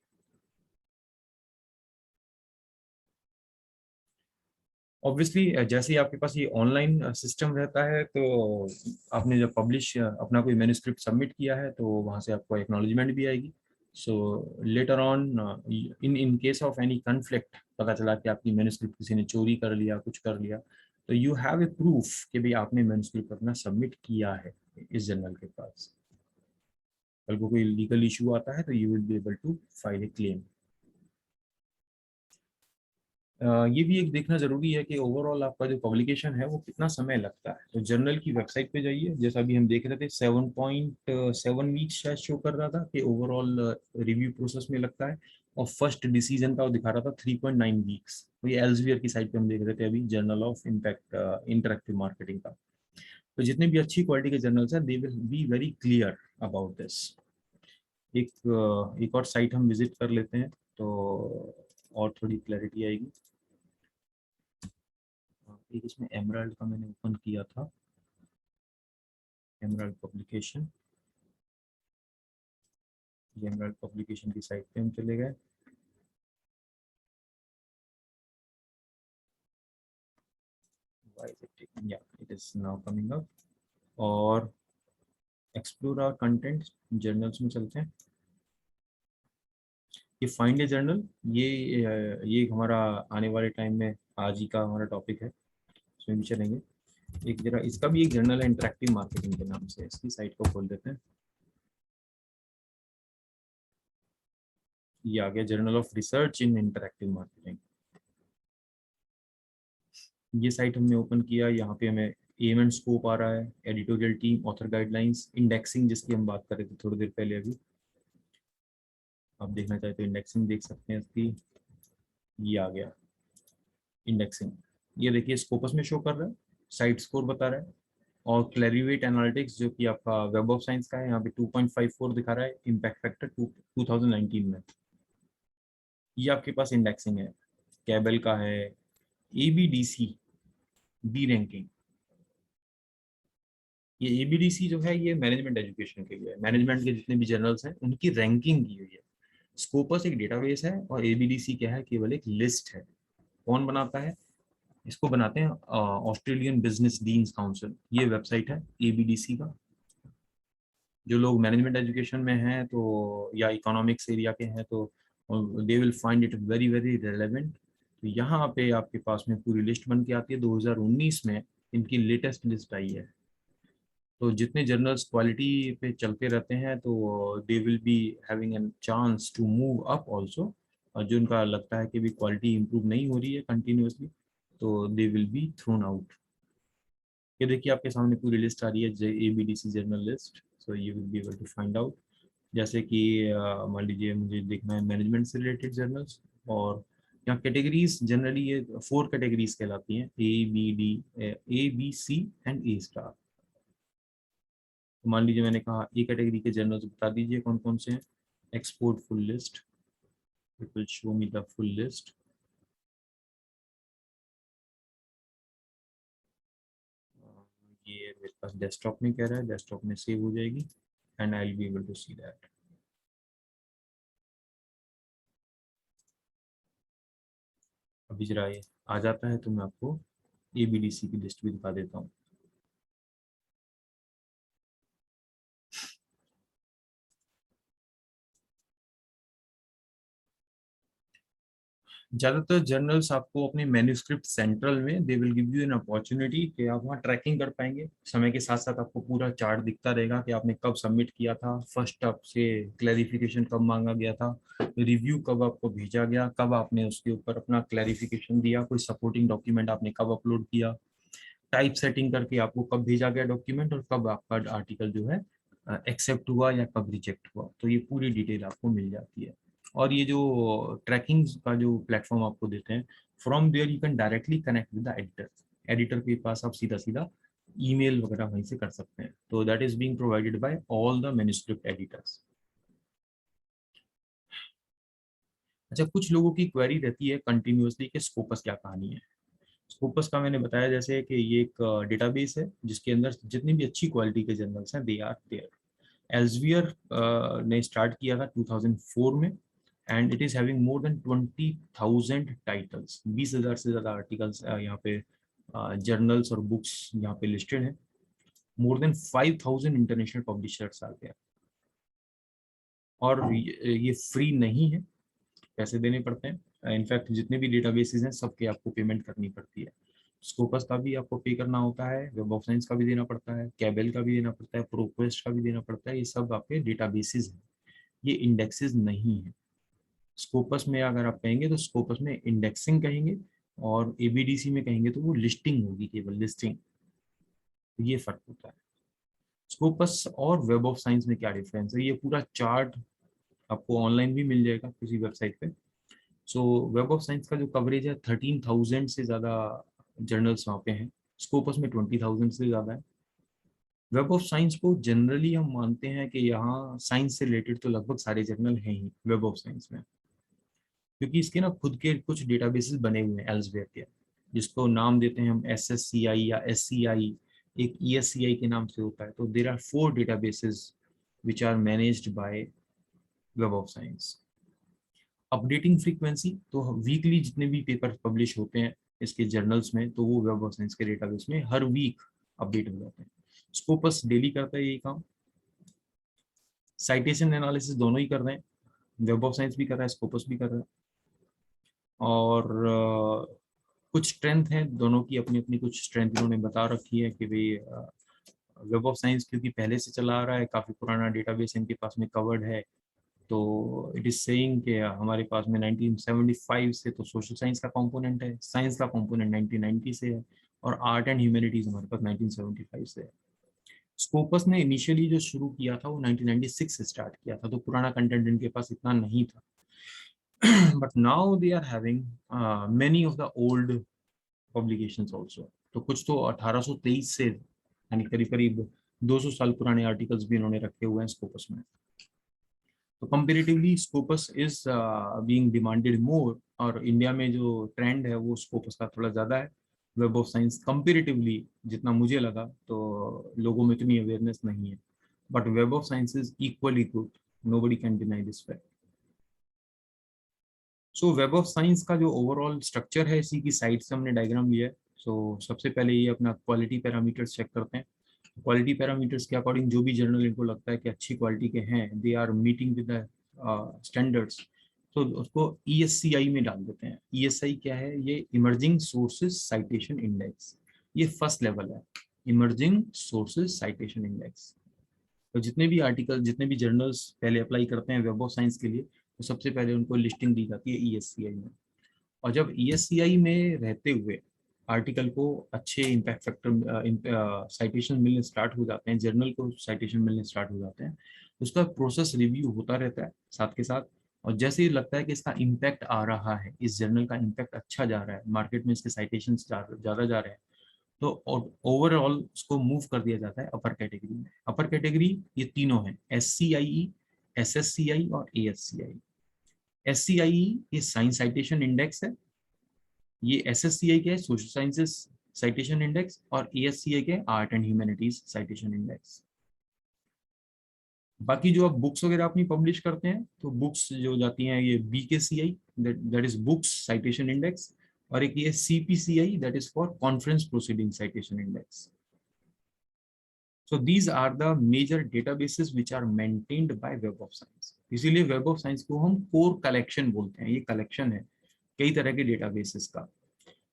ऑब्वियसली जैसे ही आपके पास ये ऑनलाइन सिस्टम रहता है, तो आपने जब पब्लिश अपना कोई मैन्युस्क्रिप्ट सबमिट किया है तो वहाँ से आपको एक्नॉलेजमेंट भी आएगी. So later on in case of any conflict, पता चला कि आपकी मैन्युस्क्रिप्ट किसी ने चोरी कर लिया, कुछ कर लिया, तो यू हैव ए प्रूफ कि भाई आपने मैन्युस्क्रिप्ट अपना सबमिट किया है इस जर्नल के पास. कल को कोई लीगल इशू आता है तो you will be able to file a claim. ये भी एक देखना जरूरी है कि ओवरऑल आपका जो पब्लिकेशन है वो कितना समय लगता है. तो जर्नल की वेबसाइट पे जाइए, जैसा अभी हम देख रहे थे 7.7 वीक्स शायद शो कर रहा था कि ओवरऑल रिव्यू प्रोसेस में लगता है, और फर्स्ट डिसीजन का वो दिखा रहा था 3.9 वीक्स. तो ये एल्सवियर की साइट पे हम देख रहे थे अभी, journal of impact interactive marketing का. तो जितने भी अच्छी क्वालिटी के जर्नल्स हैं they will be very clear about this. एक और साइट हम विजिट कर लेते हैं तो और थोड़ी क्लैरिटी आएगी. एक इसमें एमराल्ड का मैंने ओपन किया था. एमराल्ड पब्लिकेशन, एमराल्ड पब्लिकेशन की साइट पे हम चले गए। Why is it taking? Yeah, it is now coming up. और एक्सप्लोर आवर कंटेंट, जर्नल्स में चलते हैं। ये फाइंड ए जर्नल, ये हमारा आने वाले टाइम में आज ही का हमारा टॉपिक है, इसमें भी चलेंगे। एक जरा इसका भी एक जर्नल है इंटरेक्टिव मार्केटिंग के नाम से, इसकी साइट को खोल देते हैं। ये आ गया journal of research in interactive marketing. ये साइट हमने ओपन किया, यहाँ पे हमें एम एंड स्कोप आ रहा है, editorial team, author guidelines, indexing जिसकी हम बात कर रहे थे थोड़ी देर पहले अभी। आप देखना चाहे तो इंडेक्सिंग देख सकते हैं इसकी। ये आ गया इंडेक्सिंग, ये देखिए स्कोपस में शो कर रहा है, साइट स्कोर बता रहा है। और क्लैरिवेट एनालिटिक्स जो कि आपका वेब ऑफ साइंस का है, यहाँ पे 2.54 दिखा रहा है इम्पैक्ट फैक्टर 2019 में। ये आपके पास इंडेक्सिंग है, कैबल का है, एबीडीसी बी रैंकिंग। ये एबीडीसी जो है ये मैनेजमेंट एजुकेशन के लिए है, मैनेजमेंट के जितने भी जर्नल्स हैं उनकी रैंकिंग की हुई है। स्कोपस एक डेटाबेस है और एबीडीसी क्या है, केवल एक लिस्ट है। कौन बनाता है इसको, बनाते हैं ऑस्ट्रेलियन बिजनेस डीन्स काउंसिल, ये वेबसाइट है एबीडीसी का। जो लोग मैनेजमेंट एजुकेशन में हैं तो या इकोनॉमिक्स एरिया के हैं तो they will find it very very relevant. तो यहाँ पे आपके पास में पूरी लिस्ट बन के आती है, 2019 में इनकी लेटेस्ट लिस्ट आई है। तो जितने जर्नल्स क्वालिटी पे चलते रहते हैं तो they will be having an chance to move up also, और जो उनका लगता है कि भी क्वालिटी इंप्रूव नहीं हो रही है कंटिन्यूअसली तो they will be thrown out. ये देखिए आपके सामने पूरी लिस्ट आ रही है, ABDC journal list, so you will be able to find out. जैसे कि मान लीजिए मुझे देखना है मैनेजमेंट से रिलेटेड जर्नल्स, और यहाँ कैटेगरीज जनरली ये 4 कैटेगरीज कहलाती हैं, A, B, C and A star. तो मान लीजिए मैंने कहा ए कैटेगरी के जर्नल्स बता दीजिए कौन कौन से हैं। Export full list, it will show me the full list. ये मेरे पास डेस्कटॉप में कह रहा है, डेस्कटॉप में सेव हो जाएगी and I will be able to see that. अभी जरा ये आ जाता है तो मैं आपको एबीडीसी की लिस्ट भी दिखा देता हूँ। ज्यादातर जर्नल्स आपको अपने मैन्युस्क्रिप्ट सेंट्रल में they will give you an opportunity कि आप वहाँ ट्रैकिंग कर पाएंगे। समय के साथ साथ आपको पूरा चार्ट दिखता रहेगा कि आपने कब सबमिट किया था, फर्स्ट आपसे क्लैरिफिकेशन कब मांगा गया था, रिव्यू कब आपको भेजा गया, कब आपने उसके ऊपर अपना क्लैरिफिकेशन दिया, कोई सपोर्टिंग डॉक्यूमेंट आपने कब अपलोड किया, टाइप सेटिंग करके आपको कब भेजा गया डॉक्यूमेंट, और कब आपका आर्टिकल जो है एक्सेप्ट हुआ या कब रिजेक्ट हुआ। तो ये पूरी डिटेल आपको मिल जाती है। और ये जो ट्रैकिंग का जो प्लेटफॉर्म आपको देते हैं, from there you can directly connect with the editor. Editor के पास आप सीधा सीधा ईमेल वगैरह वहीं से कर सकते हैं। तो that is being provided by all the manuscript editors. अच्छा, कुछ लोगों की क्वेरी रहती है कंटिन्यूअसली कि स्कोपस क्या कहानी है। स्कोपस का मैंने बताया जैसे कि ये एक डेटाबेस है जिसके अंदर जितनी भी अच्छी क्वालिटी के जर्नल्स हैं दे आर देयर। एल्सेवियर ने स्टार्ट किया था 2004 में, and it is having more than 20,000 titles. 20,000 से ज़्यादा आर्टिकल्स यहाँ पे जर्नल्स और बुक्स यहाँ पे लिस्टेड हैं। मोर देन 5,000 इंटरनेशनल पब्लिशर्स आ गया। और ये फ्री नहीं है, पैसे देने पड़ते हैं। इनफैक्ट जितने भी डेटाबेसेस हैं सबके आपको पेमेंट करनी पड़ती है। स्कोपस का भी आपको पे करना होता है, वेब ऑफ साइंस का भी देना पड़ता है, कैबल का भी देना पड़ता है, प्रोक्वेस्ट का भी देना पड़ता है। ये सब आपके डेटाबेसेस हैं, ये इंडेक्सेस नहीं है। स्कोपस में अगर आप कहेंगे तो स्कोपस में इंडेक्सिंग कहेंगे, और एबीडीसी में कहेंगे तो वो लिस्टिंग होगी, केवल लिस्टिंग। तो ये फर्क होता है। स्कोपस और वेब ऑफ साइंस में क्या डिफरेंस है, ये पूरा चार्ट आपको ऑनलाइन भी मिल जाएगा किसी वेबसाइट पे। सो वेब ऑफ साइंस का जो कवरेज है 13,000 से ज़्यादा जर्नल्स वहाँ पे हैं, स्कोपस में 20,000 से ज़्यादा है। वेब ऑफ साइंस को जनरली हम मानते हैं कि यहाँ साइंस से रिलेटेड तो लगभग सारे जर्नल हैं ही वेब ऑफ साइंस में, क्योंकि इसके ना खुद के कुछ डेटाबेसेस बने हुए हैं एल्सवेयर के, जिसको नाम देते हैं हम SSCI या SCI, एक ESCI के नाम से होता है। तो there are 4 databases which are managed by web of science. Updating frequency, तो वीकली जितने भी पेपर पब्लिश होते हैं इसके जर्नल्स में, तो वो वेब ऑफ साइंस के डेटाबेस में हर वीक अपडेट हो जाते हैं। स्कोपस डेली करता है यही काम। साइटेशन एनालिसिस दोनों ही कर रहे हैं, वेब ऑफ साइंस भी कर रहा है, स्कोपस भी कर रहा है। और कुछ स्ट्रेंथ है दोनों की, अपनी अपनी कुछ स्ट्रेंथ इन्होंने बता रखी है कि भाई वेब ऑफ साइंस क्योंकि पहले से चला आ रहा है, काफ़ी पुराना डेटाबेस इनके पास में कवर्ड है, तो इट इज सेइंग कि हमारे पास में 1975 से तो सोशल साइंस का कंपोनेंट है, साइंस का कंपोनेंट 1990 से है, और आर्ट एंड ह्यूमैनिटीज हमारे पास 1975 से है। स्कोपस ने इनिशियली जो शुरू किया था वो 1996 से स्टार्ट किया था, तो पुराना कंटेंट इनके पास इतना नहीं था। But now they are having many of the old publications also. तो कुछ तो 1823 से, यानी करीब करीब 200 साल पुराने आर्टिकल्स भी इन्होंने रखे हुए हैं स्कोपस में। तो comparatively Scopus is being demanded मोर, और इंडिया में जो ट्रेंड है वो स्कोपस का थोड़ा ज़्यादा है। वेब ऑफ साइंस कंपेरेटिवली जितना मुझे लगा तो लोगों में इतनी अवेयरनेस नहीं है, but web of science is equally good, nobody can deny this fact. So web of science का जो ओवरऑल स्ट्रक्चर है, इसी की साइड से हमने डायग्राम लिया है। सो सबसे पहले ये अपना क्वालिटी पैरामीटर्स चेक करते हैं। क्वालिटी पैरामीटर्स के अकॉर्डिंग जो भी जर्नल इनको लगता है कि अच्छी क्वालिटी के हैं, they are meeting with the standards, तो उसको ESCI में डाल देते हैं। ESCI क्या है? ये इमर्जिंग सोर्सेज साइटेशन इंडेक्स, ये फर्स्ट लेवल है, इमर्जिंग सोर्सेज साइटेशन इंडेक्स। तो जितने भी आर्टिकल, जितने भी जर्नल्स पहले अप्लाई करते हैं वेब ऑफ साइंस के लिए, तो सबसे पहले उनको लिस्टिंग दी जाती है ESCI में। और जब ESCI में रहते हुए आर्टिकल को अच्छे इम्पैक्ट फैक्टर साइटेशन मिलने स्टार्ट हो जाते हैं, जर्नल को साइटेशन मिलने स्टार्ट हो जाते हैं, उसका प्रोसेस रिव्यू होता रहता है साथ के साथ। और जैसे ही लगता है कि इसका इम्पैक्ट आ रहा है, इस जर्नल का इम्पैक्ट अच्छा जा रहा है, मार्केट में इसके साइटेशन ज़्यादा जा रहे हैं, तो ओवरऑल उसको मूव कर दिया जाता है अपर कैटेगरी में। अपर कैटेगरी ये तीनों हैं, SCIE, SSCI और ASCI। SCIE ये साइंस साइटेशन इंडेक्स है, ये SSCI के सोशल साइंसेस साइटेशन इंडेक्स, और ASCI के art and humanities citation index. बाकी जो आप बुक्स वगैरह अपनी पब्लिश करते हैं, तो बुक्स जो जाती हैं ये BKCI, that is books citation index, और एक ये CPCI, that is for conference proceeding citation index. So these are the major databases which are maintained by Web of Science. इसीलिए Web of Science को हम कोर कलेक्शन बोलते हैं। ये collection है कई तरह के डेटाबेसेस का।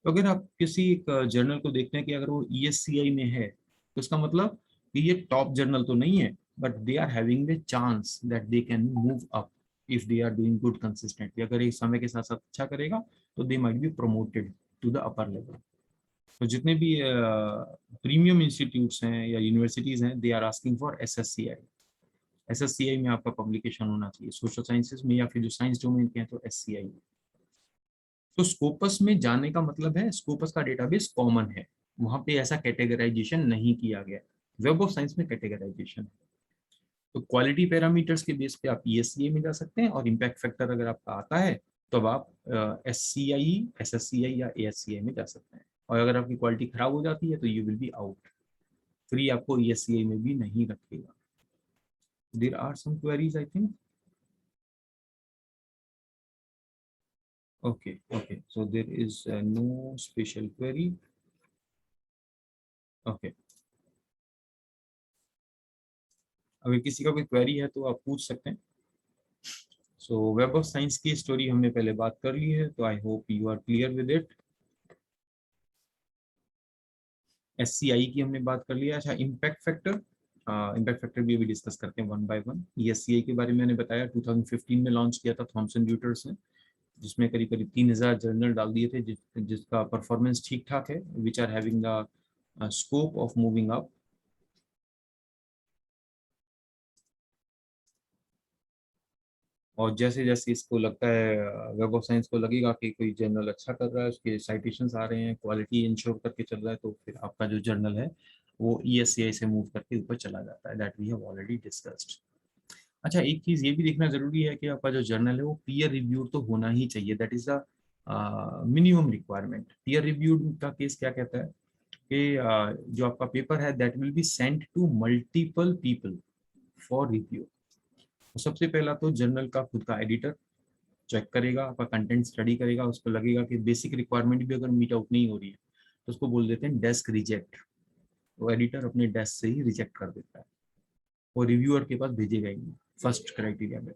तो अगर आप किसी एक जर्नल को देखते हैं कि अगर वो ESCI में है, तो इसका मतलब कि ये टॉप जर्नल तो नहीं है, but they are having the chance that they can move up if they are doing good consistently. अगर एक समय के साथ साथ अच्छा करेगा तो they might be promoted to the upper level. तो जितने भी प्रीमियम इंस्टीट्यूट्स हैं या यूनिवर्सिटीज़ हैं, they are asking for SSCI। SSCI में आपका पब्लिकेशन होना चाहिए, सोशल साइंसेज में या फिर जो साइंस डोमेन के हैं तो SCI। तो स्कोपस में जाने का मतलब है स्कोपस का डेटाबेस कॉमन है, वहाँ पे ऐसा कैटेगराइजेशन नहीं किया गया। वेब ऑफ साइंस में कैटेगराइजेशन है। तो क्वालिटी पैरामीटर्स के बेस पे आप ESCI में जा सकते हैं, और इम्पैक्ट फैक्टर अगर आपका आता है तो अब आप SCI, SSCI या ASCI में जा सकते हैं। और अगर आपकी क्वालिटी खराब हो जाती है तो यू विल बी आउट, फ्री आपको ESCI में भी नहीं रखेगा। There are some queries I think. Okay okay, so there is no special query. Okay, अगर किसी का कोई क्वेरी है तो आप पूछ सकते हैं। सो वेब ऑफ साइंस की स्टोरी हमने पहले बात कर ली है, तो I hope you are clear with it. SCI की हमने बात कर लिया। अच्छा, इम्पैक्ट फैक्टर, इम्पैक्ट फैक्टर भी अभी डिस्कस करते हैं वन बाय वन। ESCI के बारे में मैंने बताया 2015 में लॉन्च किया था थॉमसन रॉयटर्स ने, जिसमें करीब करीब 3000 जर्नल डाल दिए थे, जिसका परफॉर्मेंस ठीक ठाक है, which are having the scope of moving up. और जैसे जैसे इसको लगता है, वेब ऑफ साइंस को लगेगा कि कोई जर्नल अच्छा कर रहा है, उसके साइटेशंस आ रहे हैं, क्वालिटी इंश्योर करके चल रहा है, तो फिर आपका जो जर्नल है वो ESCI से मूव करके ऊपर चला जाता है। That we have already discussed. अच्छा, एक चीज ये भी देखना जरूरी है कि आपका जो जर्नल है वो पीयर रिव्यूड तो होना ही चाहिए। That is the minimum requirement. Peer reviewed का केस क्या कहता है कि जो आपका पेपर है that will be sent to multiple people for review. सबसे पहला तो जर्नल का खुद का एडिटर चेक करेगा, आपका कंटेंट स्टडी करेगा, उसको लगेगा कि बेसिक रिक्वायरमेंट भी अगर मीट आउट नहीं हो रही है तो उसको बोल देते हैं डेस्क रिजेक्ट। वो एडिटर अपने डेस्क से ही रिजेक्ट कर देता है, वो रिव्यूअर के पास भेजेगा ही नहीं फर्स्ट क्राइटेरिया में।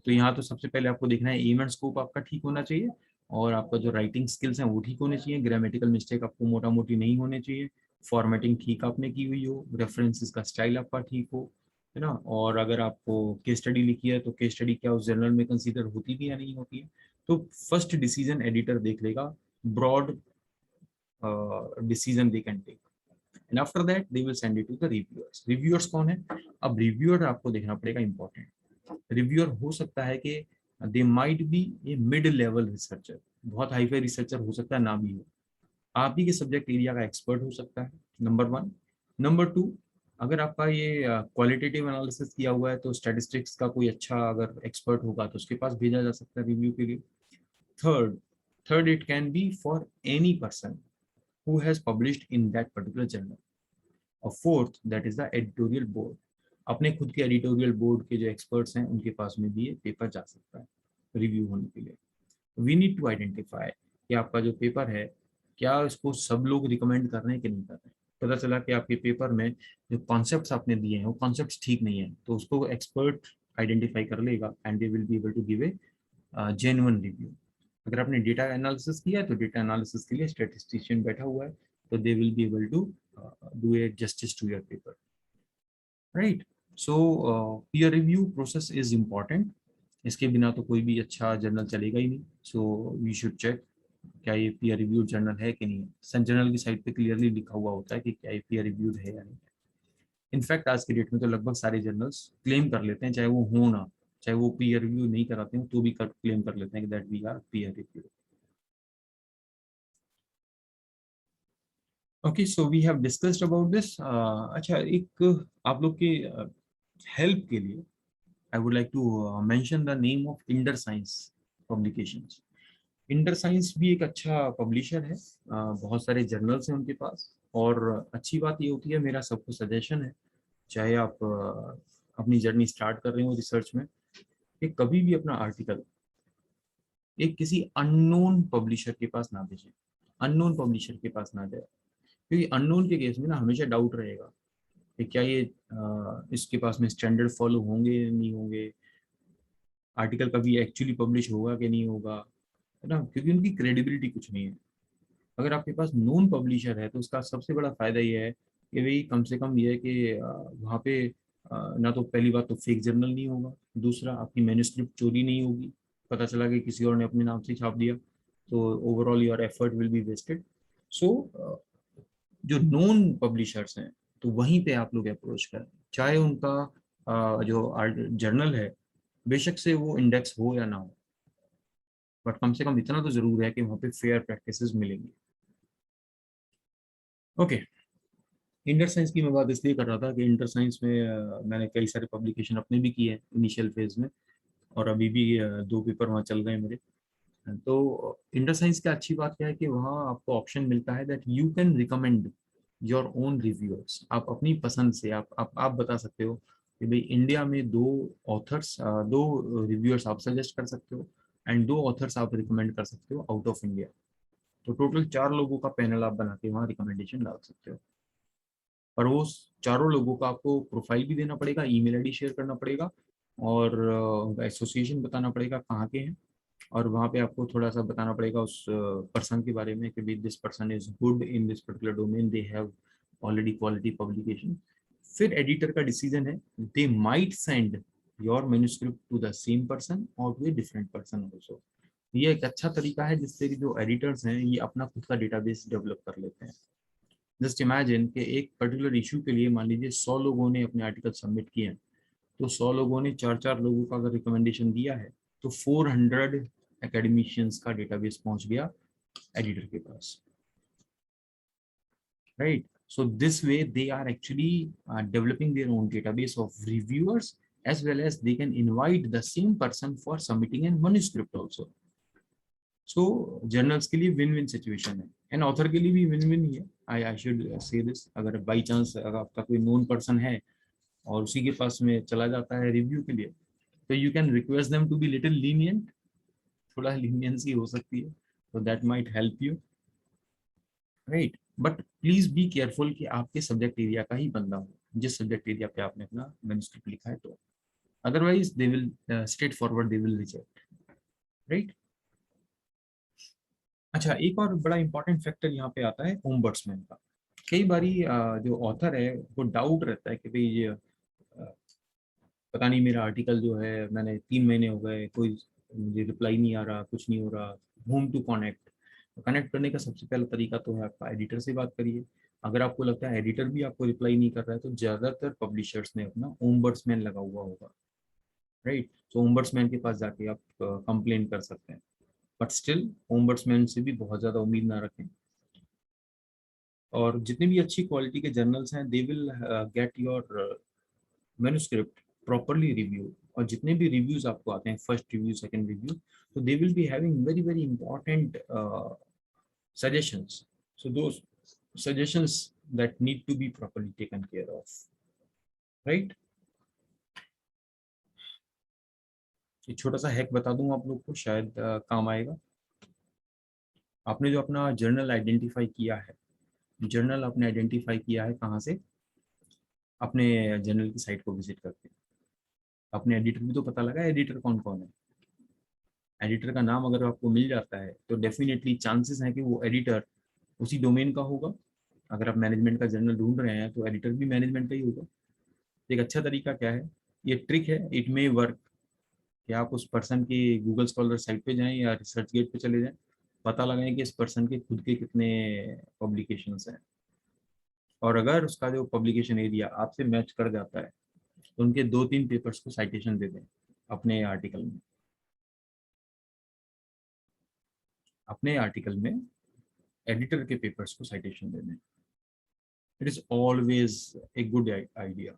तो यहाँ तो सबसे पहले आपको देखना है एम एंड स्कोप आपका ठीक होना चाहिए, और आपका जो राइटिंग स्किल्स हैं वो ठीक होने चाहिए, ग्रामेटिकल मिस्टेक आपको मोटा मोटी नहीं होने चाहिए, फॉर्मेटिंग ठीक आपने की हुई हो, रेफरेंसेस का स्टाइल आपका ठीक हो, है ना। और अगर आपको केस स्टडी लिखी है तो केस स्टडी क्या उस जर्नल में कंसीडर होती भी या नहीं होती है। तो फर्स्ट डिसीजन एडिटर देख लेगा, broad decision they can take, and after that they will send it to the reviewers. Reviewers कौन है? अब रिव्यूअर आपको देखना पड़ेगा, इंपॉर्टेंट। रिव्यूअर हो सकता है कि दे माइट बी ए मिड लेवल रिसर्चर, बहुत हाई फाई रिसर्चर हो सकता है ना भी हो, आप ही के सब्जेक्ट एरिया का एक्सपर्ट हो सकता है, नंबर वन। नंबर टू, अगर आपका ये क्वालिटेटिव एनालिसिस किया हुआ है तो स्टैटिस्टिक्स का कोई अच्छा अगर एक्सपर्ट होगा तो उसके पास भेजा जा सकता है रिव्यू के लिए। Third third it can be for any person who has published in that particular journal. और fourth that is the editorial board, अपने खुद के एडिटोरियल बोर्ड के जो एक्सपर्ट्स हैं उनके पास में भी ये पेपर जा सकता है रिव्यू होने के लिए। वी नीड टू आइडेंटिफाई कि आपका जो पेपर है क्या इसको सब लोग रिकमेंड कर रहे हैं कि नहीं कर रहे हैं। पता चला कि आपके पेपर में जो कॉन्सेप्ट्स आपने दिए हैं वो कॉन्सेप्ट्स ठीक नहीं है, तो उसको एक्सपर्ट आइडेंटिफाई कर लेगा and they will be able to give a genuine review. अगर आपने डेटा एनालिसिस किया है तो डेटा एनालिसिस के लिए स्टैटिस्टिशियन बैठा हुआ है, तो they will be able to do a justice to your paper, right. So peer review process is important, इसके बिना तो कोई भी अच्छा जर्नल चलेगा ही नहीं। सो वी शुड चेक क्या ये पीयर रिव्यूड जर्नल है कि नहीं है। सन जर्नल की साइट पे क्लियरली लिखा हुआ होता है कि क्या ये पीयर रिव्यूड है या नहीं। इनफैक्ट आज के डेट में तो लगभग सारे जर्नल्स क्लेम कर लेते हैं, चाहे वो हो ना, चाहे वो पीयर रिव्यू नहीं कराते हैं तो भी क्लेम कर लेते हैं कि that we are peer reviewed. Okay, so we have discussed about this. अच्छा, एक आप लोग के हेल्प के लिए I would like to mention the name of Inderscience publications. Inderscience भी एक अच्छा पब्लिशर है, बहुत सारे जर्नल्स हैं उनके पास। और अच्छी बात ये होती है, मेरा सबको सजेशन है, चाहे आप अपनी जर्नी स्टार्ट कर रहे हो रिसर्च में, कि कभी भी अपना आर्टिकल एक किसी अननोन पब्लिशर के पास ना भेजें, अननोन पब्लिशर के पास ना जाए। क्योंकि अननोन के केस में ना हमेशा डाउट रहेगा कि क्या ये इसके पास में स्टैंडर्ड फॉलो होंगे या नहीं होंगे, आर्टिकल कभी एक्चुअली पब्लिश होगा कि नहीं होगा, है ना, क्योंकि उनकी क्रेडिबिलिटी कुछ नहीं है। अगर आपके पास नोन पब्लिशर है तो उसका सबसे बड़ा फायदा ये है कि भाई कम से कम ये है कि वहाँ पे ना तो पहली बात तो फेक जर्नल नहीं होगा, दूसरा आपकी मैन्युस्क्रिप्ट चोरी नहीं होगी, पता चला कि किसी और ने अपने नाम से छाप दिया तो overall your effort will be wasted. So जो नोन पब्लिशर्स हैं तो वहीं पे आप लोग अप्रोच करें, चाहे उनका जो जर्नल है बेशक से वो इंडेक्स हो या ना हो, बट कम से कम इतना तो जरूर है कि वहाँ पे फेयर प्रैक्टिसेस मिलेंगी। ओके, इंटर साइंस की मैं बात इसलिए कर रहा था कि इंटर साइंस में मैंने कई सारे पब्लिकेशन अपने भी किए हैं इनिशियल फेज में, और अभी भी 2 पेपर वहाँ चल रहे हैं मेरे। तो इंटर साइंस की अच्छी बात क्या है कि वहाँ आपको ऑप्शन मिलता है that you can recommend your own reviewers. आप अपनी पसंद से आप बता सकते हो कि भाई इंडिया में 2 ऑथर्स 2 रिव्यूअर्स आप सजेस्ट कर सकते हो, एंड 2 ऑथर्स आप रिकमेंड कर सकते हो आउट ऑफ इंडिया। तो टोटल 4 लोगों का पैनल आप बना के वहाँ रिकमेंडेशन डाल सकते हो। पर वो चारों लोगों का आपको प्रोफाइल भी देना पड़ेगा, ईमेल आईडी शेयर करना पड़ेगा, और उनका एसोसिएशन बताना पड़ेगा कहाँ के हैं, और वहाँ पे आपको थोड़ा सा बताना पड़ेगा उस पर्सन के बारे में कि भाई this person is good in this particular domain, they have already quality publication. फिर एडिटर का डिसीजन है, they might send your manuscript to the same person और to a different person also. ये एक अच्छा तरीका है जिससे कि जो एडिटर्स हैं ये अपना खुद का डेटाबेस डेवलप कर लेते हैं। जस्ट इमेजिन कि एक पर्टिकुलर इशू के लिए मान लीजिए 100 लोगों ने अपने आर्टिकल सबमिट किए हैं, तो 100 लोगों ने 4 लोगों का अगर रिकमेंडेशन दिया है तो 400 एकेडमिशियंस का डेटाबेस पहुंच गया एडिटर के पास, right. So this way they are actually developing their own database of reviewers, as well as they can invite the same person for submitting a manuscript also. So journals के लिए win win situation है and author के लिए भी win win ही है. I should say this. अगर by chance अगर आपका कोई नोन पर्सन है और उसी के पास में चला जाता है रिव्यू के लिए, तो you can request them to be little lenient. थोड़ा लीनियंसी हो सकती है, तो that might help you, right. But please be careful कि आपके सब्जेक्ट एरिया का ही बंदा हो, जिस सब्जेक्ट एरिया पे आपने अपना मैन्युस्क्रिप्ट लिखा है. तो otherwise they will straight forward they will reject, right. अच्छा, एक और बड़ा इंपॉर्टेंट फैक्टर यहाँ पे आता है ओम्बड्समैन का. कई बारी जो ऑथर है वो डाउट रहता है कि भाई ये पता नहीं मेरा आर्टिकल जो है मैंने 3 महीने हो गए, कोई मुझे रिप्लाई नहीं आ रहा, कुछ नहीं हो रहा. Home to connect. कनेक्ट करने का सबसे पहला तरीका तो है आपका एडिटर से बात करिए. अगर आपको लगता है एडिटर भी आपको रिप्लाई नहीं कर रहा है, तो ज्यादातर पब्लिशर्स ने अपना ओम्बड्समैन लगा हुआ होगा, राइट. तो ओम्बड्समैन के पास जाके आप कंप्लेन कर सकते हैं. बट स्टिल ओम्बड्समैन से भी बहुत ज्यादा उम्मीद ना रखें. और जितनी भी अच्छी क्वालिटी के जर्नल्स हैं they will get your manuscript properly review. और जितने भी रिव्यूज आपको आते हैं, फर्स्ट रिव्यू, सेकंड रिव्यू, तो they will be having very very important suggestions. So those suggestions that need to be properly taken care of, right. एक छोटा सा हैक बता दूं आप लोग को, शायद काम आएगा. आपने जो अपना जर्नल आइडेंटिफाई किया है, जर्नल आपने आइडेंटिफाई किया है कहाँ से? अपने जर्नल की साइट को विजिट करके. अपने एडिटर भी तो पता लगा एडिटर कौन कौन है. एडिटर का नाम अगर आपको मिल जाता है तो डेफिनेटली चांसेस हैं कि वो एडिटर उसी डोमेन का होगा. अगर आप मैनेजमेंट का जर्नल ढूंढ रहे हैं तो एडिटर भी मैनेजमेंट का ही होगा. एक अच्छा तरीका क्या है, ये ट्रिक है, इट मे वर्क, कि आप उस पर्सन की गूगल स्कॉलर साइट पे जाएं या रिसर्च गेट पे चले जाएं, पता लगाएं कि इस पर्सन के खुद के कितने पब्लिकेशंस हैं. और अगर उसका जो पब्लिकेशन एरिया आपसे मैच कर जाता है तो उनके 2-3 पेपर्स को साइटेशन दे दें अपने आर्टिकल में. अपने आर्टिकल में एडिटर के पेपर्स को साइटेशन दे दें. It is always a good idea.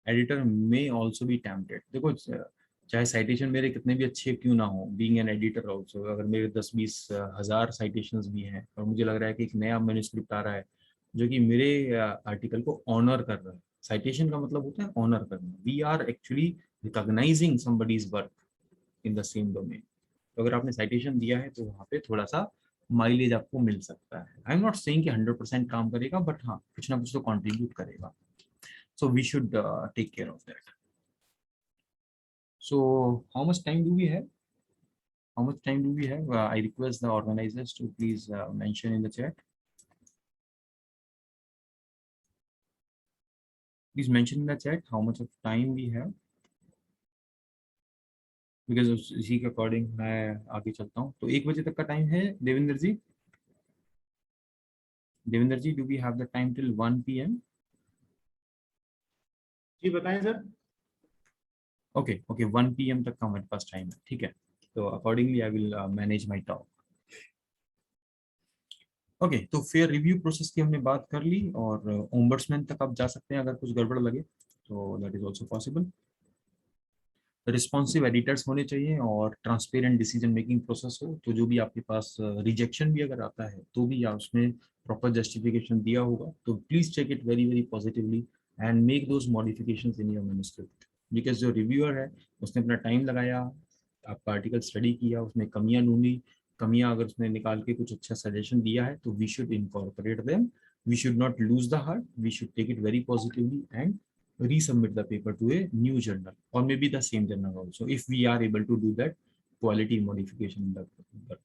Editor में ऑल्सो बी टेम्पटेड. देखो, चाहे साइटेशन मेरे कितने भी अच्छे क्यों ना हो, बीइंग एन एडिटर ऑल्सो, अगर मेरे 10-20 हज़ार साइटेशंस भी हैं और मुझे लग रहा है कि एक नया मैन्युस्क्रिप्ट आ रहा है जो कि मेरे आर्टिकल को ऑनर कर रहा है. साइटेशन का मतलब होता है ऑनर करना. We are actually recognising somebody's work in the same domain. तो अगर आपने साइटेशन दिया है तो वहाँ पे थोड़ा सा माइलेज आपको मिल सकता है. आई एम नॉट सेइंग कि 100% काम करेगा, बट हाँ, कुछ ना कुछ तो कॉन्ट्रीब्यूट करेगा. So we should take care of that. So how much time do we have? How much time do we have? I request the organizers to please mention in the chat. Please mention in the chat how much of time we have. Because इसी के according मैं आगे चलता हूँ. तो 1 बजे तक का टाइम है. देवेंद्र जी, do we have the time till 1 PM? जी बताएं सर. Okay, 1 PM तक का हमारे पास टाइम है. ठीक है, तो accordingly I will manage my talk. Okay, तो फेयर रिव्यू प्रोसेस की हमने बात कर ली और ओम्बड्समैन तक आप जा सकते हैं अगर कुछ गड़बड़ लगे, तो that is also possible. Responsive editors होने चाहिए और ट्रांसपेरेंट डिसीजन मेकिंग प्रोसेस हो. तो जो भी आपके पास रिजेक्शन भी अगर आता है तो भी आप उसमें प्रॉपर जस्टिफिकेशन दिया होगा. तो please take it very very positively and make those modifications in your manuscript. Because जो रिव्यूअर है उसने अपना टाइम लगाया, आपका आर्टिकल स्टडी किया, उसने कमियां ढूंढी. कमियां अगर उसने निकाल के कुछ अच्छा सजेशन दिया है तो we should incorporate them. We should not lose the heart. We should take it very positively and resubmit the paper to a new journal or maybe the same journal also if we are able to do that quality modification in the paper.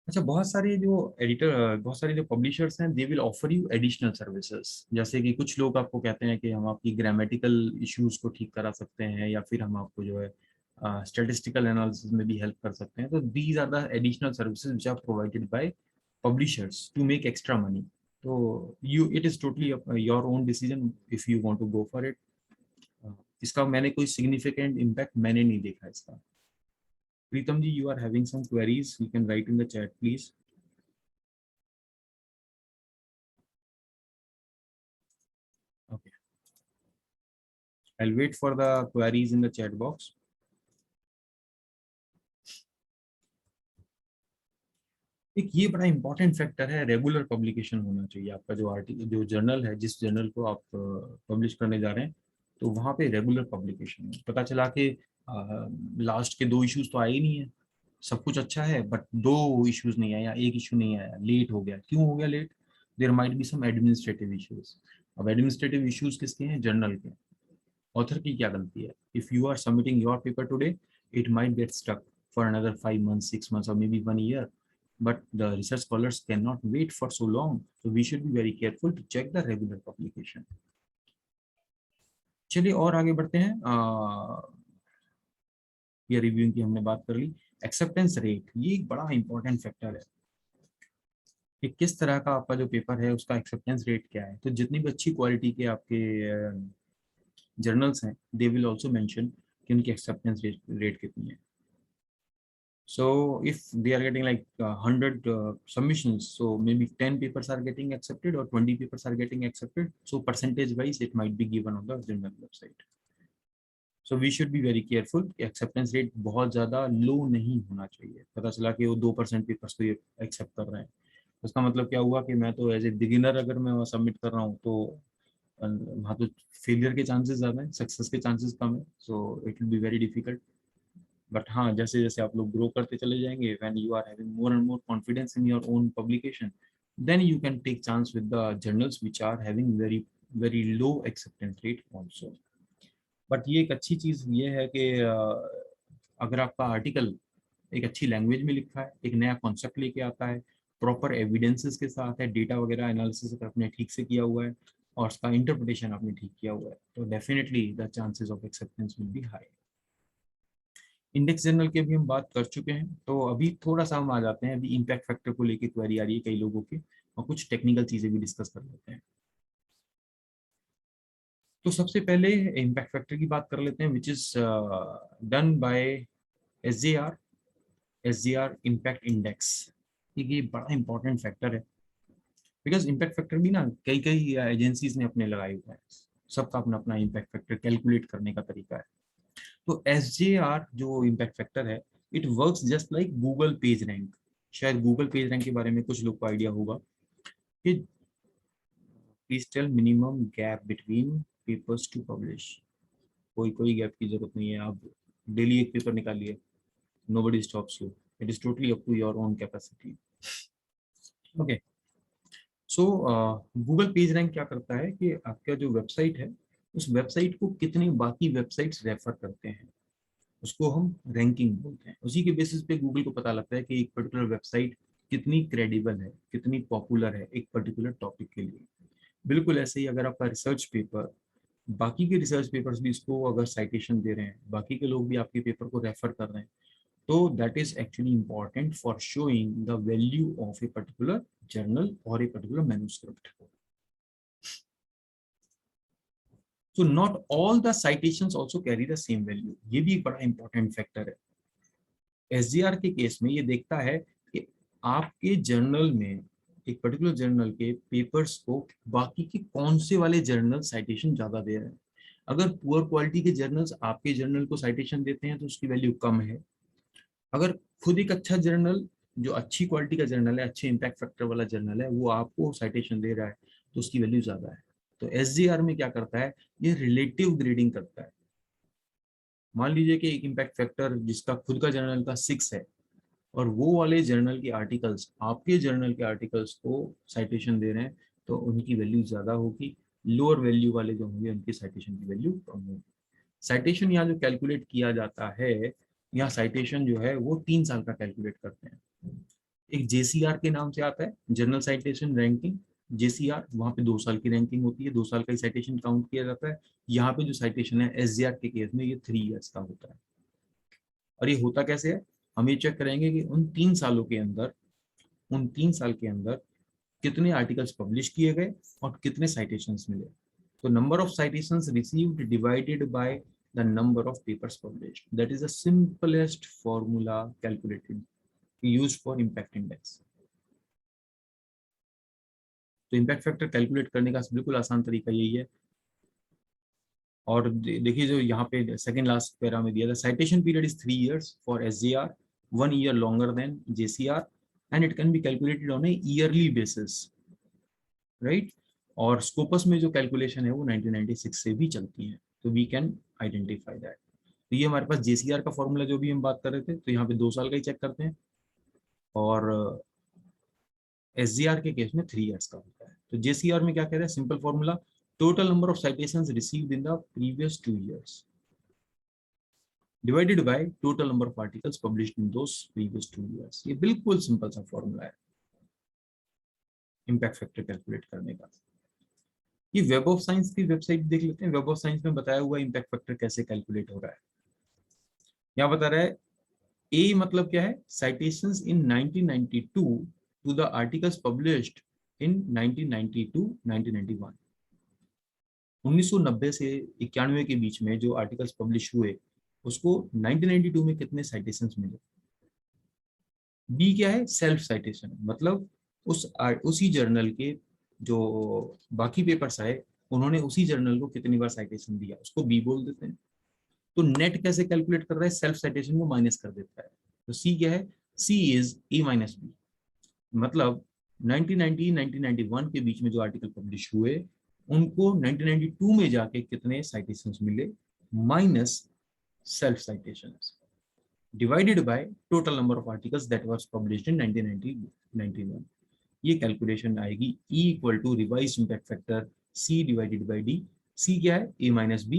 अच्छा, बहुत सारे जो publishers हैं they will offer you additional services. जैसे कि कुछ लोग आपको कहते हैं कि हम आपकी ग्रामेटिकल इश्यूज को ठीक करा सकते हैं या फिर हम आपको जो है स्टैटिस्टिकल एनालिसिस में भी हेल्प कर सकते हैं. तो these are the additional services which are provided by publishers to make extra money. तो you it is totally your own decision if you want to go for it. इसका मैंने कोई सिग्निफिकेंट इम्पैक्ट मैंने नहीं देखा इसका. प्रीतम जी, you are having some queries, you can write in the chat please. Okay, I'll wait for the queries in the chat box. एक ये बड़ा इंपॉर्टेंट फैक्टर है, रेगुलर पब्लिकेशन होना चाहिए आपका। जो आर्टिकल, जो जर्नल है, जिस जर्नल को आप पब्लिश करने जा रहे हैं, तो वहाँ पे रेगुलर पब्लिकेशन है। पता चला कि लास्ट के 2 इश्यूज तो आए ही नहीं है, सब कुछ अच्छा है, बट 2 इश्यूज नहीं आया, एक इशू नहीं आया, लेट हो गया। क्यों हो गया late? There might be some administrative issues. अब एडमिनिस्ट्रेटिव इश्यूज किसके हैं? जर्नल के। ऑथर की क्या गलती है? If you are submitting your paper today, it might get stuck for another 5 months, 6 months, or maybe 1 year. But the research scholars cannot wait for so long. So we should be very careful to check the regular publication. चलिए और आगे बढ़ते हैं। ये reviewing की हमने बात कर ली। एक्सेप्टेंस रेट, ये एक बड़ा इंपॉर्टेंट फैक्टर है कि किस तरह का आपका जो पेपर है उसका एक्सेप्टेंस रेट क्या है। तो जितनी भी अच्छी क्वालिटी के आपके जर्नल्स हैं, दे विल ऑल्सो मेंशन कि उनकी एक्सेप्टेंस रेट कितनी है। So if they are getting like 100 submissions, so maybe 10 papers are getting accepted or 20 papers are getting accepted. So percentage wise, it might be given on the journal website. So we should be very careful कि acceptance rate बहुत ज़्यादा low नहीं होना चाहिए। पता चला कि वो 2% papers को ये accept कर रहे हैं, उसका मतलब क्या हुआ कि मैं तो एज ए बिगिनर अगर मैं वहाँ सबमिट कर रहा हूँ, तो वहाँ तो फेलियर के चांसेस ज़्यादा है, सक्सेस के चांसेस कम है। So it will be very difficult. But हाँ, जैसे जैसे आप लोग ग्रो करते चले जाएंगे, when you are having more and more confidence in your own publication, then you can take chance with the journals which are having very very low acceptance rate also. But ये एक अच्छी चीज़ ये है कि अगर आपका आर्टिकल एक अच्छी लैंग्वेज में लिखा है, एक नया कॉन्सेप्ट लेके आता है, प्रॉपर एविडेंसेस के साथ है, डेटा वगैरह एनालिसिस आपने ठीक से किया हुआ है, और उसका इंटरप्रिटेशन आपने ठीक किया हुआ है, तो definitely the chances of acceptance will be high. Index journal की भी हम बात कर चुके हैं, तो अभी थोड़ा सा हम आ जाते हैं। अभी इम्पैक्ट फैक्टर को लेके क्वेरी आ रही है कई लोगों की, और कुछ टेक्निकल चीजें भी डिस्कस कर लेते हैं। तो सबसे पहले इम्पैक्ट फैक्टर की बात कर लेते हैं, which is done by SJR, SJR impact index. ये बड़ा इंपॉर्टेंट फैक्टर है, बिकॉज इम्पैक्ट फैक्टर भी ना कई कई एजेंसीज ने अपने लगाए हुए हैं, सबका अपना अपना इम्पैक्ट फैक्टर कैलकुलेट करने का तरीका है। तो SJR जो इम्पैक्ट फैक्टर है, it works just like Google page rank. शायद गूगल पेज रैंक के बारे में कुछ लोग को आइडिया होगा कि please tell minimum gap between papers to publish. कोई कोई गैप की जरूरत नहीं है, आप डेली एक पेपर निकालिए, nobody stops you, it is totally up to your own capacity. Okay, so Google page rank क्या करता है कि आपका जो वेबसाइट है, उस वेबसाइट को कितने बाकी वेबसाइट्स रेफर करते हैं, उसको हम रैंकिंग बोलते हैं। उसी के बेसिस पे गूगल को पता लगता है कि एक पर्टिकुलर वेबसाइट कितनी क्रेडिबल है, कितनी पॉपुलर है एक पर्टिकुलर टॉपिक के लिए। बिल्कुल ऐसे ही अगर आपका रिसर्च पेपर, बाकी के रिसर्च पेपर्स भी इसको अगर साइटेशन दे रहे हैं, बाकी के लोग भी आपके पेपर को रेफर कर रहे हैं, तो that is actually important for showing the value of a particular journal और a particular manuscript. So not all the citations also carry the same value. ये भी एक बड़ा इंपॉर्टेंट फैक्टर है। SJR के केस में ये देखता है कि आपके जर्नल में, एक पर्टिकुलर जर्नल के पेपर्स को बाकी के कौन से वाले जर्नल साइटेशन ज्यादा दे रहे हैं। अगर पुअर क्वालिटी के जर्नल्स आपके जर्नल को साइटेशन देते हैं तो उसकी वैल्यू कम है। अगर खुद एक अच्छा जर्नल, जो अच्छी क्वालिटी का जर्नल है, अच्छे इम्पैक्ट फैक्टर वाला जर्नल है, वो आपको साइटेशन दे रहा है, तो उसकी वैल्यू ज्यादा है। तो SJR में क्या करता है, ये रिलेटिव ग्रेडिंग करता है। मान लीजिए कि एक इम्पैक्ट फैक्टर जिसका खुद का जर्नल का 6 है, और वो वाले जर्नल के आर्टिकल्स आपके जर्नल के आर्टिकल्स को साइटेशन दे रहे हैं, तो उनकी वैल्यू ज्यादा होगी। लोअर वैल्यू वाले जो होंगे उनकी साइटेशन की वैल्यू कम होगी। साइटेशन यहाँ जो कैलकुलेट किया जाता है, यहाँ साइटेशन जो है वो 3 साल का कैलकुलेट करते हैं। एक JCR के नाम से आता है, जर्नल साइटेशन रैंकिंग। JCR, वहाँ पे 2 साल की रैंकिंग होती है, 2 साल का ही साइटेशन काउंट किया जाता है। यहाँ पे जो साइटेशन है SJR के केस में, ये 3 ईयर्स का होता है। और ये होता कैसे है, हम ये चेक करेंगे कि उन 3 सालों के अंदर, उन 3 साल के अंदर कितने आर्टिकल्स पब्लिश किए गए और कितने साइटेशंस मिले। तो number of citations received divided by the number of papers published, that is the simplest formula calculated used for impact index. तो इम्पैक्ट फैक्टर कैलकुलेट करने का बिल्कुल आसान तरीका यही है। और देखिए जो यहाँ पे सेकंड लास्ट पैरा में दिया था, citation period is 3 years for SJR, 1 year longer than JCR, and it can be calculated on a yearly basis, right? और स्कोपस में जो कैलकुलेशन है वो 1996 से भी चलती है, तो वी कैन आइडेंटिफाई दैट। तो ये हमारे पास जेसीआर का फॉर्मूला जो भी हम बात कर रहे थे, तो यहाँ पे 2 साल का ही चेक करते हैं, और एसजीआर के केस में 3 इयर्स का होता है। तो जेसीआर में क्या कह रहे हैं, simple formula, total number of citations received in the previous 2 years divided by total number of articles published in those previous 2 years। ये बिल्कुल सिंपल सा फॉर्मूला है इम्पैक्ट फैक्टर कैलकुलेट करने का। ये वेब ऑफ साइंस की वेबसाइट देख लेते हैं। वेब ऑफ साइंस में बताया हुआ इम्पैक्ट फैक्टर कैसे कैलकुलेट हो रहा है। यहाँ बता रहा है ए मतलब क्या है, citations in 1992 to the articles published in 1992 1991। 1990 से 91 के बीच में जो आर्टिकल्स पब्लिश हुए उसको 1992 में कितने साइटेशंस मिले। बी क्या है, सेल्फ साइटेशन, मतलब उसी जर्नल के जो बाकी पेपर्स आए उन्होंने उसी जर्नल को कितनी बार साइटेशन दिया, उसको बी बोल देते हैं। तो नेट कैसे कैलकुलेट कर रहा है, सेल्फ साइटेशन को माइनस कर देता है। तो सी क्या है, सी इज ए माइनस बी, मतलब 1990 1991 के बीच में जो आर्टिकल पब्लिश हुए उनको 1992 में जाके कितने साइटेशंस मिले minus self citations divided by total number of articles that was published in 1991। ये कैलकुलेशन आएगी E equal to revise impact factor C divided by D। C क्या है, A minus B,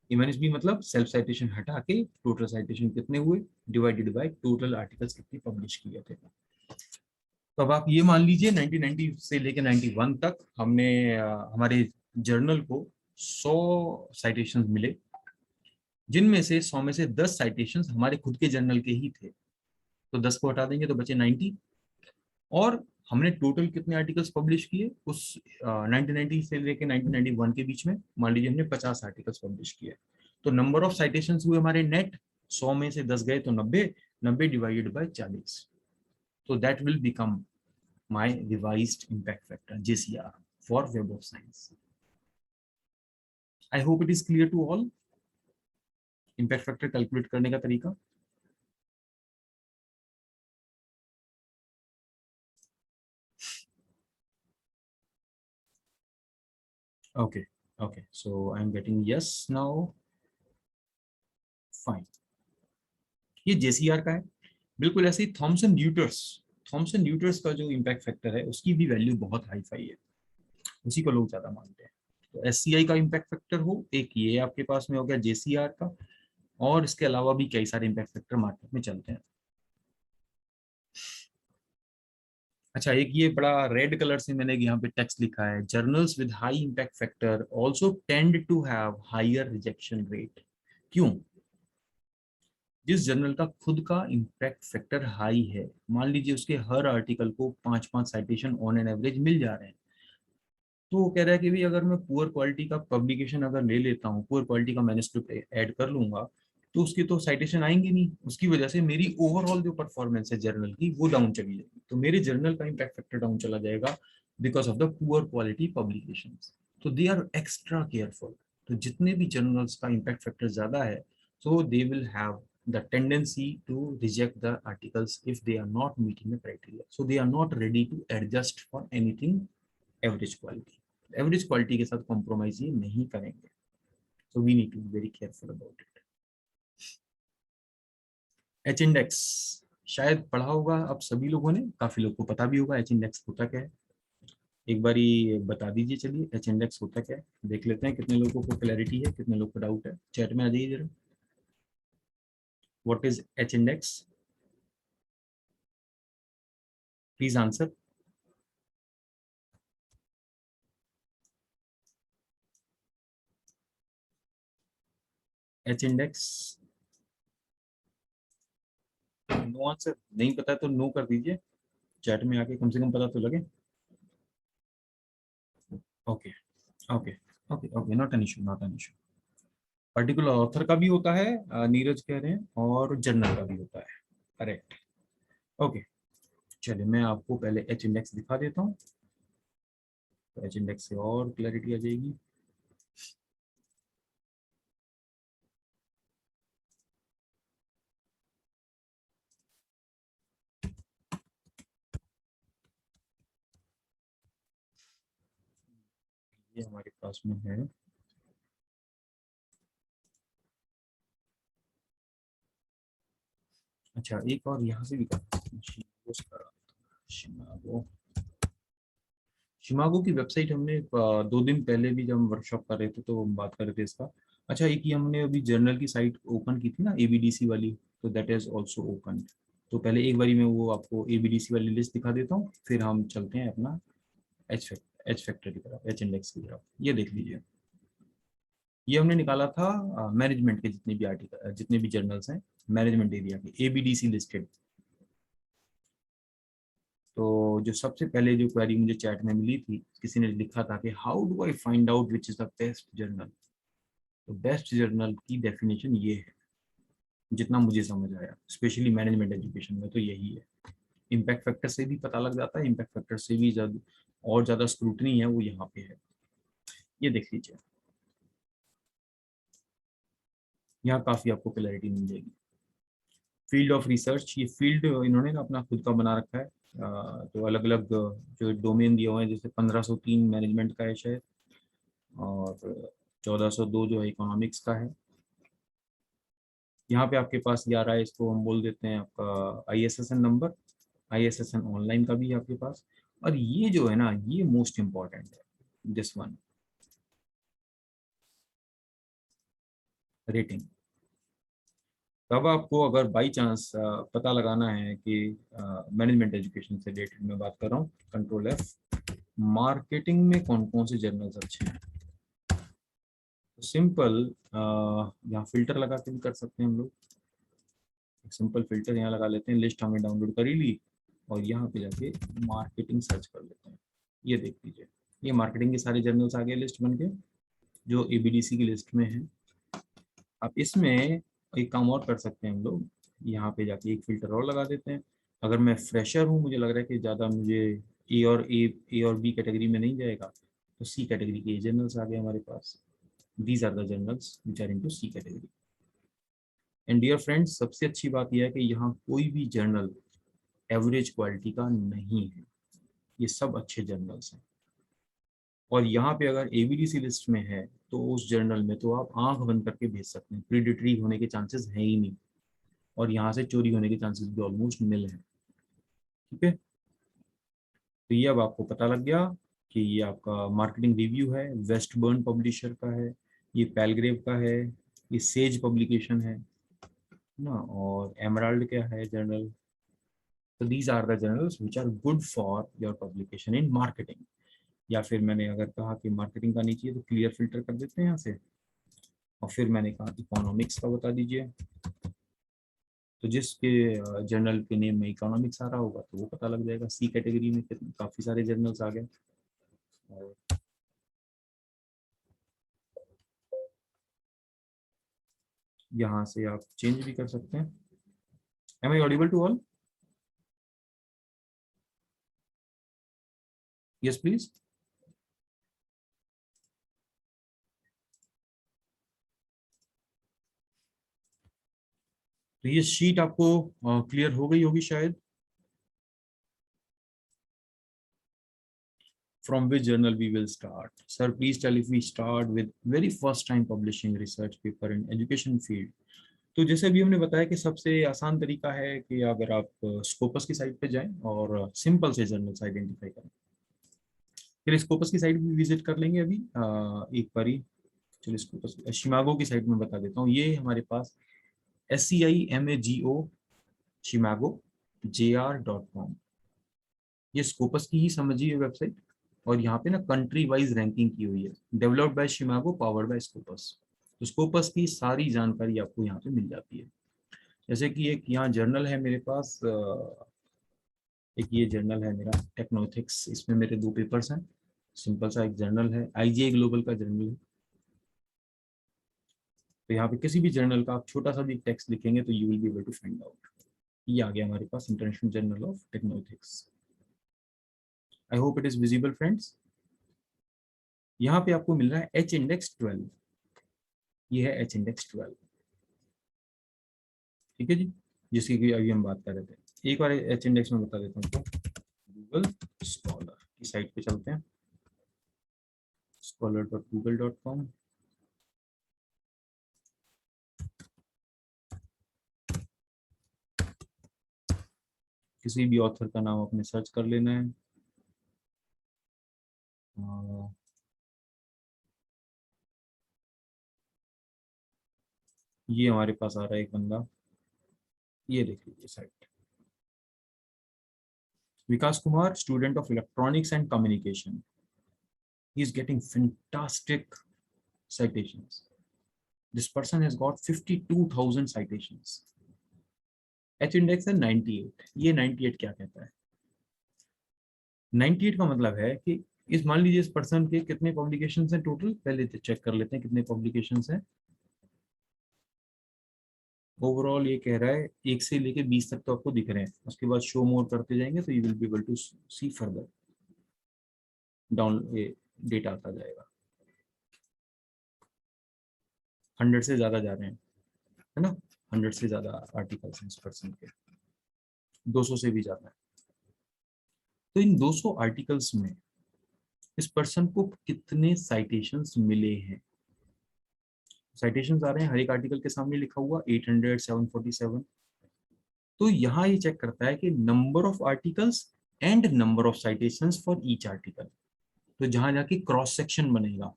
A minus B मतलब self citation हटा के total citation कितने हुए divided by total articles कितने पब्लिश किए थे। तो अब आप ये मान लीजिए 1990 से लेकर 91 तक हमने हमारे जर्नल को 100 साइटेशन मिले, जिनमें से 100 में से 10 साइटेशन हमारे खुद के जर्नल के ही थे, तो 10 को हटा देंगे तो बचे 90। और हमने टोटल कितने आर्टिकल्स पब्लिश किए उस 1990 से लेकर 1991 के बीच में, मान लीजिए हमने 50 आर्टिकल्स पब्लिश किए, तो नंबर ऑफ साइटेशंस हुए हमारे नेट 100 में से 10 गए तो 90, 90 डिवाइडेड बाय 40, तो that will become my revised impact factor JCR for web of science. I hope it is clear to all impact factor calculate करने का तरीका। Okay, okay, so I'm getting yes now. Fine. ये JCR का है, बिल्कुल ऐसे ही Thompson ड्यूटर्स का जो इम्पैक्ट फैक्टर है उसकी भी वैल्यू बहुत हाई फाई है, उसी को लोग ज्यादा मानते हैं। तो SCI का इम्पैक्ट फैक्टर हो, एक ये आपके पास में हो गया JCR का, और इसके अलावा भी कई सारे इम्पैक्ट फैक्टर मार्केट में चलते हैं। अच्छा, एक ये बड़ा रेड कलर से मैंने यहाँ पे टेक्स्ट लिखा है, journals with high impact factor also tend to have higher rejection rate. क्यों? जिस जर्नल का खुद का इम्पैक्ट फैक्टर हाई है, मान लीजिए उसके हर आर्टिकल को 5-5 साइटेशन ऑन एन एवरेज मिल जा रहे हैं, तो वो कह रहा है कि भाई अगर मैं पुअर क्वालिटी का पब्लिकेशन अगर ले लेता हूँ, पुअर क्वालिटी का मैन्युस्क्रिप्ट ऐड कर लूंगा, तो उसकी तो साइटेशन आएंगे नहीं, उसकी वजह से मेरी ओवरऑल जो परफॉर्मेंस है जर्नल की वो डाउन चली जाएगी, तो मेरे जर्नल का इम्पैक्ट फैक्टर डाउन चला जाएगा because of the poor quality publication. तो दे आर एक्स्ट्रा केयरफुल। तो जितने भी जर्नल्स का इम्पैक्ट फैक्टर ज्यादा है, so they will have the tendency to reject the articles if they are not meeting the criteria. So they are not ready to adjust for anything average quality. Average quality के साथ compromise ये नहीं करेंगे. So we need to be very careful about it. H index शायद पढ़ा होगा अब सभी लोगों ने, काफी लोग को पता भी होगा H index होता क्या है। एक बारी बता दीजिए, चलिए H index होता क्या है, देख लेते हैं कितने लोगों को क्लैरिटी है, कितने लोग को डाउट है। चैट में आ जाइए जरा, what is H index, please answer. H index, no answer, नहीं पता तो नो कर दीजिए, चैट में आके कम से कम पता तो लगे। Okay okay okay okay, not an issue, not an issue. Particular author का भी होता है, नीरज कह रहे हैं, और जर्नल का भी होता है, करेक्ट। ओके, चलिए मैं आपको पहले H इंडेक्स दिखा देता हूँ, तो H इंडेक्स से और क्लैरिटी आ जाएगी। ये हमारे पास में है। अच्छा, एक और यहाँ से भी कर सकते हैं, शिमागो। शिमागो की वेबसाइट हमने 2 दिन पहले भी जब हम वर्कशॉप कर रहे थे तो हम बात कर रहे थे इसका। अच्छा, एक ही हमने अभी जर्नल की साइट ओपन की थी ना, एबीडीसी वाली, तो दैट इज आल्सो ओपन। तो पहले एक बारी मैं वो आपको एबीडीसी वाली लिस्ट दिखा देता हूँ, फिर हम चलते हैं अपना एच फैक्टर की तरफ, एच इंडेक्स की तरफ। ये देख लीजिए, ये हमने निकाला था मैनेजमेंट के जितने भी आर्टिकल, जितने भी जर्नल्स हैं मैनेजमेंट एरिया के, एबीडीसी लिस्टेड। तो जो सबसे पहले जो क्वेरी मुझे चैट में मिली थी, किसी ने लिखा था कि how do I find out which is the best journal. तो बेस्ट जर्नल की डेफिनेशन ये है, जितना मुझे समझ आया, स्पेशली मैनेजमेंट एजुकेशन में तो यही है। इम्पैक्ट फैक्टर से भी पता लग जाता है, इम्पैक्ट फैक्टर से भी ज्यादा और ज्यादा स्क्रूटनी है वो यहाँ पे है। ये देख लीजिए, यहाँ काफी आपको क्लैरिटी मिल जाएगी। फील्ड ऑफ रिसर्च, ये फील्ड इन्होंने ना अपना खुद का बना रखा है। तो अलग अलग जो डोमेन दिए हुए हैं, जैसे 1503 मैनेजमेंट का है शायद, और 1402 जो है इकोनॉमिक्स का है। यहाँ पे आपके पास ये आ रहा है, इसको हम बोल देते हैं आपका ISSN नंबर, ISSN ऑनलाइन का भी है आपके पास। और ये जो है ना, ये मोस्ट इम्पॉर्टेंट है, दिस वन, रेटिंग। तब आपको अगर बाई चांस पता लगाना है कि मैनेजमेंट एजुकेशन से रिलेटेड मैं बात कर रहा हूँ, Ctrl+F, मार्केटिंग में कौन कौन से जर्नल्स अच्छे हैं, तो सिंपल यहाँ फिल्टर लगा के भी कर सकते हैं हम लोग। एक सिंपल फिल्टर यहाँ लगा लेते हैं, लिस्ट हमने डाउनलोड कर ही ली, और यहाँ पे जाके मार्केटिंग सर्च कर लेते हैं। ये देख लीजिए, ये मार्केटिंग के सारे जर्नल्स आ गए लिस्ट बन के, जो एबीडीसी की लिस्ट में है। अब इसमें एक काम और कर सकते हैं हम लोग, यहाँ पे जाके एक फिल्टर और लगा देते हैं। अगर मैं फ्रेशर हूँ, मुझे लग रहा है कि ज़्यादा मुझे ए और बी कैटेगरी में नहीं जाएगा, तो सी कैटेगरी के जर्नल्स आ गए हमारे पास। These are the journals which are into C category. And dear friends, सबसे अच्छी बात यह है कि यहाँ कोई भी जर्नल एवरेज क्वालिटी का नहीं है, ये सब अच्छे जर्नल्स हैं। और यहाँ पे अगर एबीडीसी लिस्ट में है, तो उस जर्नल में तो आप आंख बंद करके भेज सकते हैं, प्रीडेटरी होने के चांसेस है ही नहीं, और यहाँ से चोरी होने के चांसेस भी ऑलमोस्ट निल है। ठीक है, तो ये अब आपको पता लग गया कि ये आपका मार्केटिंग रिव्यू है, वेस्टबर्न पब्लिशर का है, ये पैलग्रेव का है, ये सेज पब्लिकेशन है ना, और एमराल्ड क्या है जर्नल। तो these are the journals which are good for your publication in marketing. या फिर मैंने अगर कहा कि मार्केटिंग का नहीं चाहिए, तो क्लियर फिल्टर कर देते हैं यहाँ से। और फिर मैंने कहा इकोनॉमिक्स का बता दीजिए, तो जिसके जर्नल के नेम में इकोनॉमिक्स आ रहा होगा तो वो पता लग जाएगा। सी कैटेगरी में काफ़ी सारे जर्नल्स आ गए, और यहाँ से आप चेंज भी कर सकते हैं। Am I audible to all? Yes please. तो ये शीट आपको क्लियर हो गई होगी शायद। From which journal we will start? Sir, please tell if we start with very first time publishing research paper in education field. तो जैसे अभी हमने बताया कि सबसे आसान तरीका है कि अगर आप स्कोपस की साइट पे जाएं और सिंपल से जर्नल्स आइडेंटिफाई करें। फिर स्कोपस की साइट भी विजिट कर लेंगे अभी एक बारी। चलिए स्कोपस, शिमागो की साइट में बता देता हूँ। ये हमारे पास SCIMAGO shimago.jr.com, ये स्कोपस की ही समझिए वेबसाइट। और यहाँ पे ना कंट्री वाइज रैंकिंग की हुई है, developed by SCImago, powered by Scopus. तो स्कोपस की सारी जानकारी आपको यहाँ पे मिल जाती है। जैसे कि एक यहाँ जर्नल है मेरे पास, एक ये जर्नल है मेरा टेक्नोथिक्स, इसमें मेरे 2 पेपर्स हैं। सिंपल सा एक जर्नल है, IGI ग्लोबल का जर्नल है। तो यहाँ पे किसी भी जर्नल का आप छोटा सा भी टेक्स्ट लिखेंगे तो you will be able to find out. ये आ गया हमारे पास, international journal of technoethics. I hope it is visible friends. यहाँ पे आपको मिल रहा है H-index 12, ये है H-index 12। ठीक है जी, जिसकी कि अभी हम बात कर रहे थे। एक बार H-index में बता देता हूँ, तो गूगल स्कॉलर की साइट पे चलते हैं। scholar.google.com। किसी भी ऑथर का नाम आपने सर्च कर लेना है। ये हमारे पास आ रहा है एक बंदा, ये देख लीजिए site, Vikas Kumar, student of electronics and communication, he is getting fantastic citations. This person has got 52,000 citations. H index है 98। ये 98 क्या कहता है? 98 का मतलब है कि इस, मान लीजिए इस पर्सन के कितने पब्लिकेशंस हैं टोटल, पहले चेक कर लेते हैं कितने पब्लिकेशंस हैं। ओवरऑल ये कह रहा है 1 से लेके 20 तक तो आपको दिख रहे हैं, उसके बाद शो मोर करते जाएंगे तो you will be able to see further down, ये डेटा आता जाएगा। 100 से ज्यादा जा रहे हैं, है ना, 100 से ज्यादा आर्टिकल्स हैं इस पर्सन के, 200 से भी ज्यादा है। तो इन 200 आर्टिकल्स में इस पर्सन को कितने साइटेशंस मिले हैं? साइटेशंस आ रहे हैं, हर एक आर्टिकल के सामने लिखा हुआ 800, 747। तो यहाँ ये चेक करता है कि number of articles and number of citations for each article. तो जहां जाके क्रॉस सेक्शन बनेगा,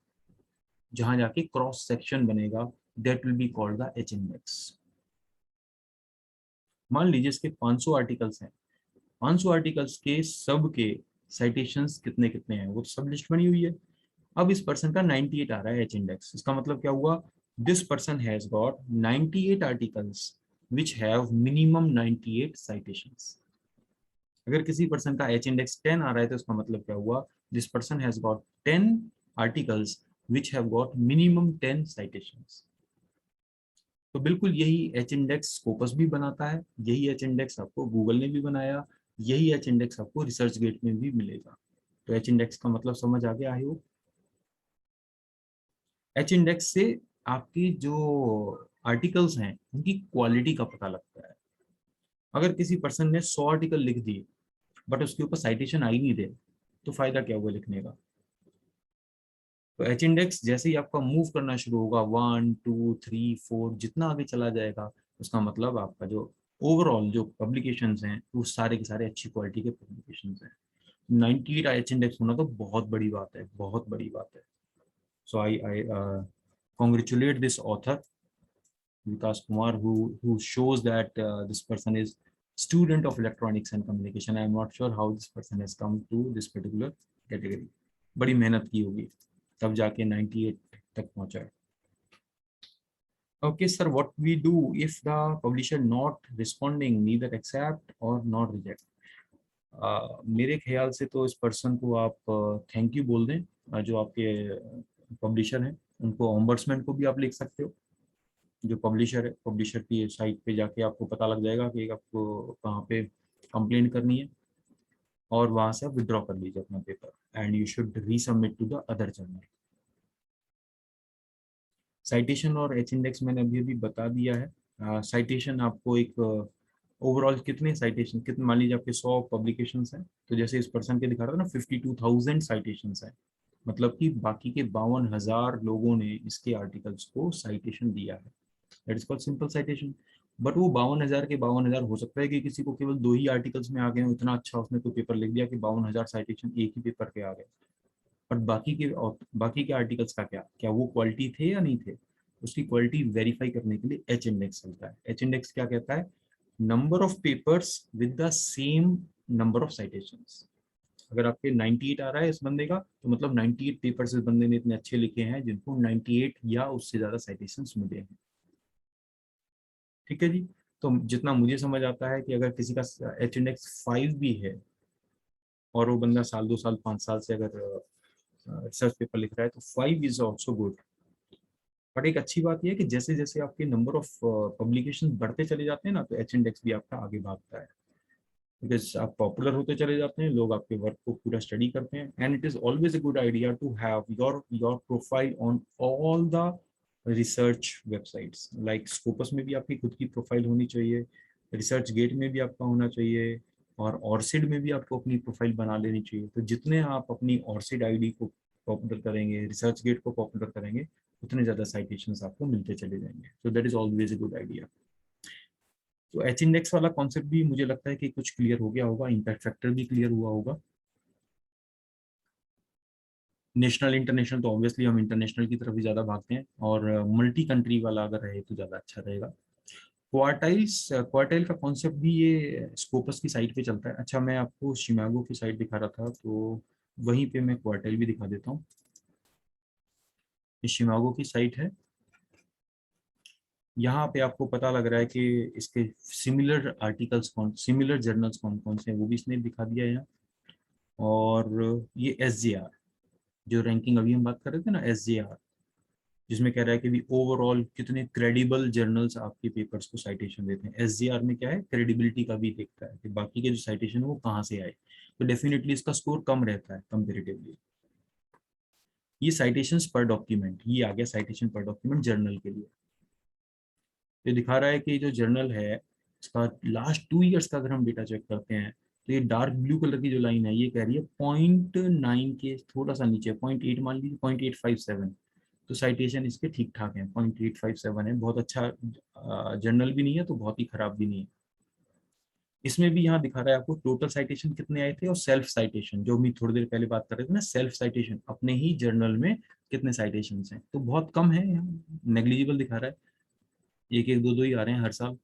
जहां जाके क्रॉस सेक्शन बनेगा, that will be called the H index. मान लीजिए इसके 500 आर्टिकल्स हैं, 500 आर्टिकल्स के सब के साइटेशंस कितने कितने हैं वो सब लिस्ट बनी हुई है। अब इस पर्सन का 98 आ रहा है एच इंडेक्स, इसका मतलब क्या हुआ? This person has got 98 articles which have minimum 98 citations। अगर किसी पर्सन का एच इंडेक्स 10 आ रहा है तो इसका मतलब क्या हुआ? This person has got 10 articles which have got minimum 10 citations। तो बिल्कुल यही एच इंडेक्स स्कोपस भी बनाता है, यही एच इंडेक्स आपको गूगल ने भी बनाया, यही एच इंडेक्स आपको रिसर्च गेट में भी मिलेगा। तो एच इंडेक्स का मतलब समझ आ गया? I hope. एच इंडेक्स से आपकी जो आर्टिकल्स हैं उनकी क्वालिटी का पता लगता है। अगर किसी पर्सन ने 100 आर्टिकल लिख दिए बट उसके ऊपर साइटेशन आई नहीं दे, तो फायदा क्या हुआ लिखने का? तो एच इंडेक्स जैसे ही आपका मूव करना शुरू होगा, 1 2 3 4 जितना आगे चला जाएगा, उसका मतलब आपका जो ओवरऑल जो पब्लिकेशंस हैं वो सारे के सारे अच्छी क्वालिटी के पब्लिकेशंस हैं। 98 एच इंडेक्स होना तो बहुत बड़ी बात है, बहुत बड़ी बात है। सो आई congratulate this author Vikas Kumar, who shows that this person is student of electronics and communication. I am not sure how this person has come to this particular category. बड़ी मेहनत की होगी तब जाके 98 तक पहुंचा है। Okay sir, what we do if the publisher not responding, neither accept or not reject? मेरे ख्याल से तो इस पर्सन को आप थैंक यू बोल दें, जो आपके पब्लिशर हैं उनको, ऑम्बर्समैन को भी आप लिख सकते हो। जो पब्लिशर है, पब्लिशर की साइट पे जाके आपको पता लग जाएगा कि आपको कहाँ पे कंप्लेंट करनी है, और वहां से आप विड्रॉ कर लीजिए अपना paper and you should resubmit to the other journal. Citation और एच इंडेक्स मैंने अभी अभी बता दिया है। साइटेशन आपको एक ओवरऑल कितने साइटेशन, कितने, मान लीजिए आपके 100 पब्लिकेशंस हैं, तो जैसे इस पर्सन के दिखा रहा था ना 52,000 साइटेशंस हैं, मतलब कि बाकी के 52,000 लोगों ने इसके आर्टिकल्स को साइटेशन दिया है। That is called simple citation. But वो 52,000 के 52,000, हो सकता है कि किसी को केवल 2 ही आर्टिकल्स में आ गए, इतना अच्छा उसने तो पेपर लिख दिया कि 52,000 साइटेशन एक ही पेपर के आ गए। बट बाकी के आर्टिकल्स का क्या क्या वो क्वालिटी थे या नहीं थे? उसकी क्वालिटी वेरीफाई करने के लिए एच इंडेक्स चलता है। एच इंडेक्स क्या कहता है? Number of papers with the same number of citations. अगर आपके 98 आ रहा है इस बंदे का, तो मतलब 98 पेपर्स इस बंदे ने इतने अच्छे लिखे हैं जिनको 98 या उससे ज्यादा साइटेशंस मिले हैं। ठीक है जी। तो जितना मुझे समझ आता है कि अगर किसी का एच इंडेक्स 5 भी है और वो बंदा साल 2 साल 5 साल से अगर रिसर्च पेपर लिख रहा है, तो 5 इज ऑल्सो गुड। बट एक अच्छी बात यह है कि जैसे जैसे आपके नंबर ऑफ पब्लिकेशन बढ़ते चले जाते हैं ना, तो एच इंडेक्स भी आपका आगे भागता है, बिकॉज आप पॉपुलर होते चले जाते हैं, लोग आपके वर्क को पूरा स्टडी करते हैं। And it is always a good idea to have your profile on all the research websites. Like Scopus में भी आपकी खुद की प्रोफाइल होनी चाहिए, रिसर्च गेट में भी आपका होना चाहिए, और ऑर्सिड में भी आपको अपनी प्रोफाइल बना लेनी चाहिए। तो जितने आप अपनी ऑर्सिड आईडी को पॉपुलर करेंगे, रिसर्च गेट को पॉपुलर करेंगे, उतने ज़्यादा साइटेशंस आपको मिलते चले जाएंगे। सो that is always a good idea. तो एच इंडेक्स वाला कॉन्सेप्ट भी मुझे लगता है कि कुछ क्लियर हो गया होगा, इम्पैक्ट फैक्टर भी क्लियर हुआ होगा। नेशनल इंटरनेशनल तो ऑब्वियसली हम इंटरनेशनल की तरफ भी ज़्यादा भागते हैं, और मल्टी कंट्री वाला अगर रहे तो ज़्यादा अच्छा रहेगा। क्वार्टाइल का कॉन्सेप्ट भी ये स्कोपस की साइट पे चलता है। अच्छा, मैं आपको शिमागो की साइट दिखा रहा था, तो वहीं पे मैं क्वार्टाइल भी दिखा देता हूँ। ये शिमागो की साइट है। यहाँ पे आपको पता लग रहा है कि इसके सिमिलर आर्टिकल्स सिमिलर जर्नल्स कौन कौन से हैं, वो भी इसने दिखा दिया है यहाँ। और ये SJR, जो रैंकिंग अभी हम बात कर रहे थे ना, SJR, जिसमें कह रहा है कि भी ओवरऑल कितने क्रेडिबल जर्नल्स आपके पेपर्स को साइटेशन देते हैं। SJR में क्या है, क्रेडिबिलिटी का भी देखता है कि बाकी के जो साइटेशन है वो कहाँ से आए, तो डेफिनेटली इसका स्कोर कम रहता है कंपेरेटिवली। ये साइटेशंस पर डॉक्यूमेंट, ये आ गया साइटेशन पर डॉक्यूमेंट जर्नल के लिए। ये दिखा रहा है कि जो जर्नल है इसका लास्ट 2 ईयर्स का अगर हम डेटा चेक करते हैं, तो ये डार्क ब्लू कलर की जो लाइन है ये कह रही है 0.9 के थोड़ा सा नीचे, 0.8 मान लीजिए, 0.857। तो साइटेशन इसके ठीक ठाक हैं, 0.857 है, बहुत अच्छा जर्नल भी नहीं है तो बहुत ही खराब भी नहीं है। इसमें भी यहाँ दिखा रहा है आपको टोटल साइटेशन कितने आए थे, और सेल्फ साइटेशन, जो हम थोड़ी देर पहले बात कर रहे थे ना, सेल्फ साइटेशन अपने ही जर्नल में कितने साइटेशन हैं, तो बहुत कम है यहाँ, नेग्लिजिबल दिखा रहा है, एक एक दो दो ही आ रहे हैं हर साल।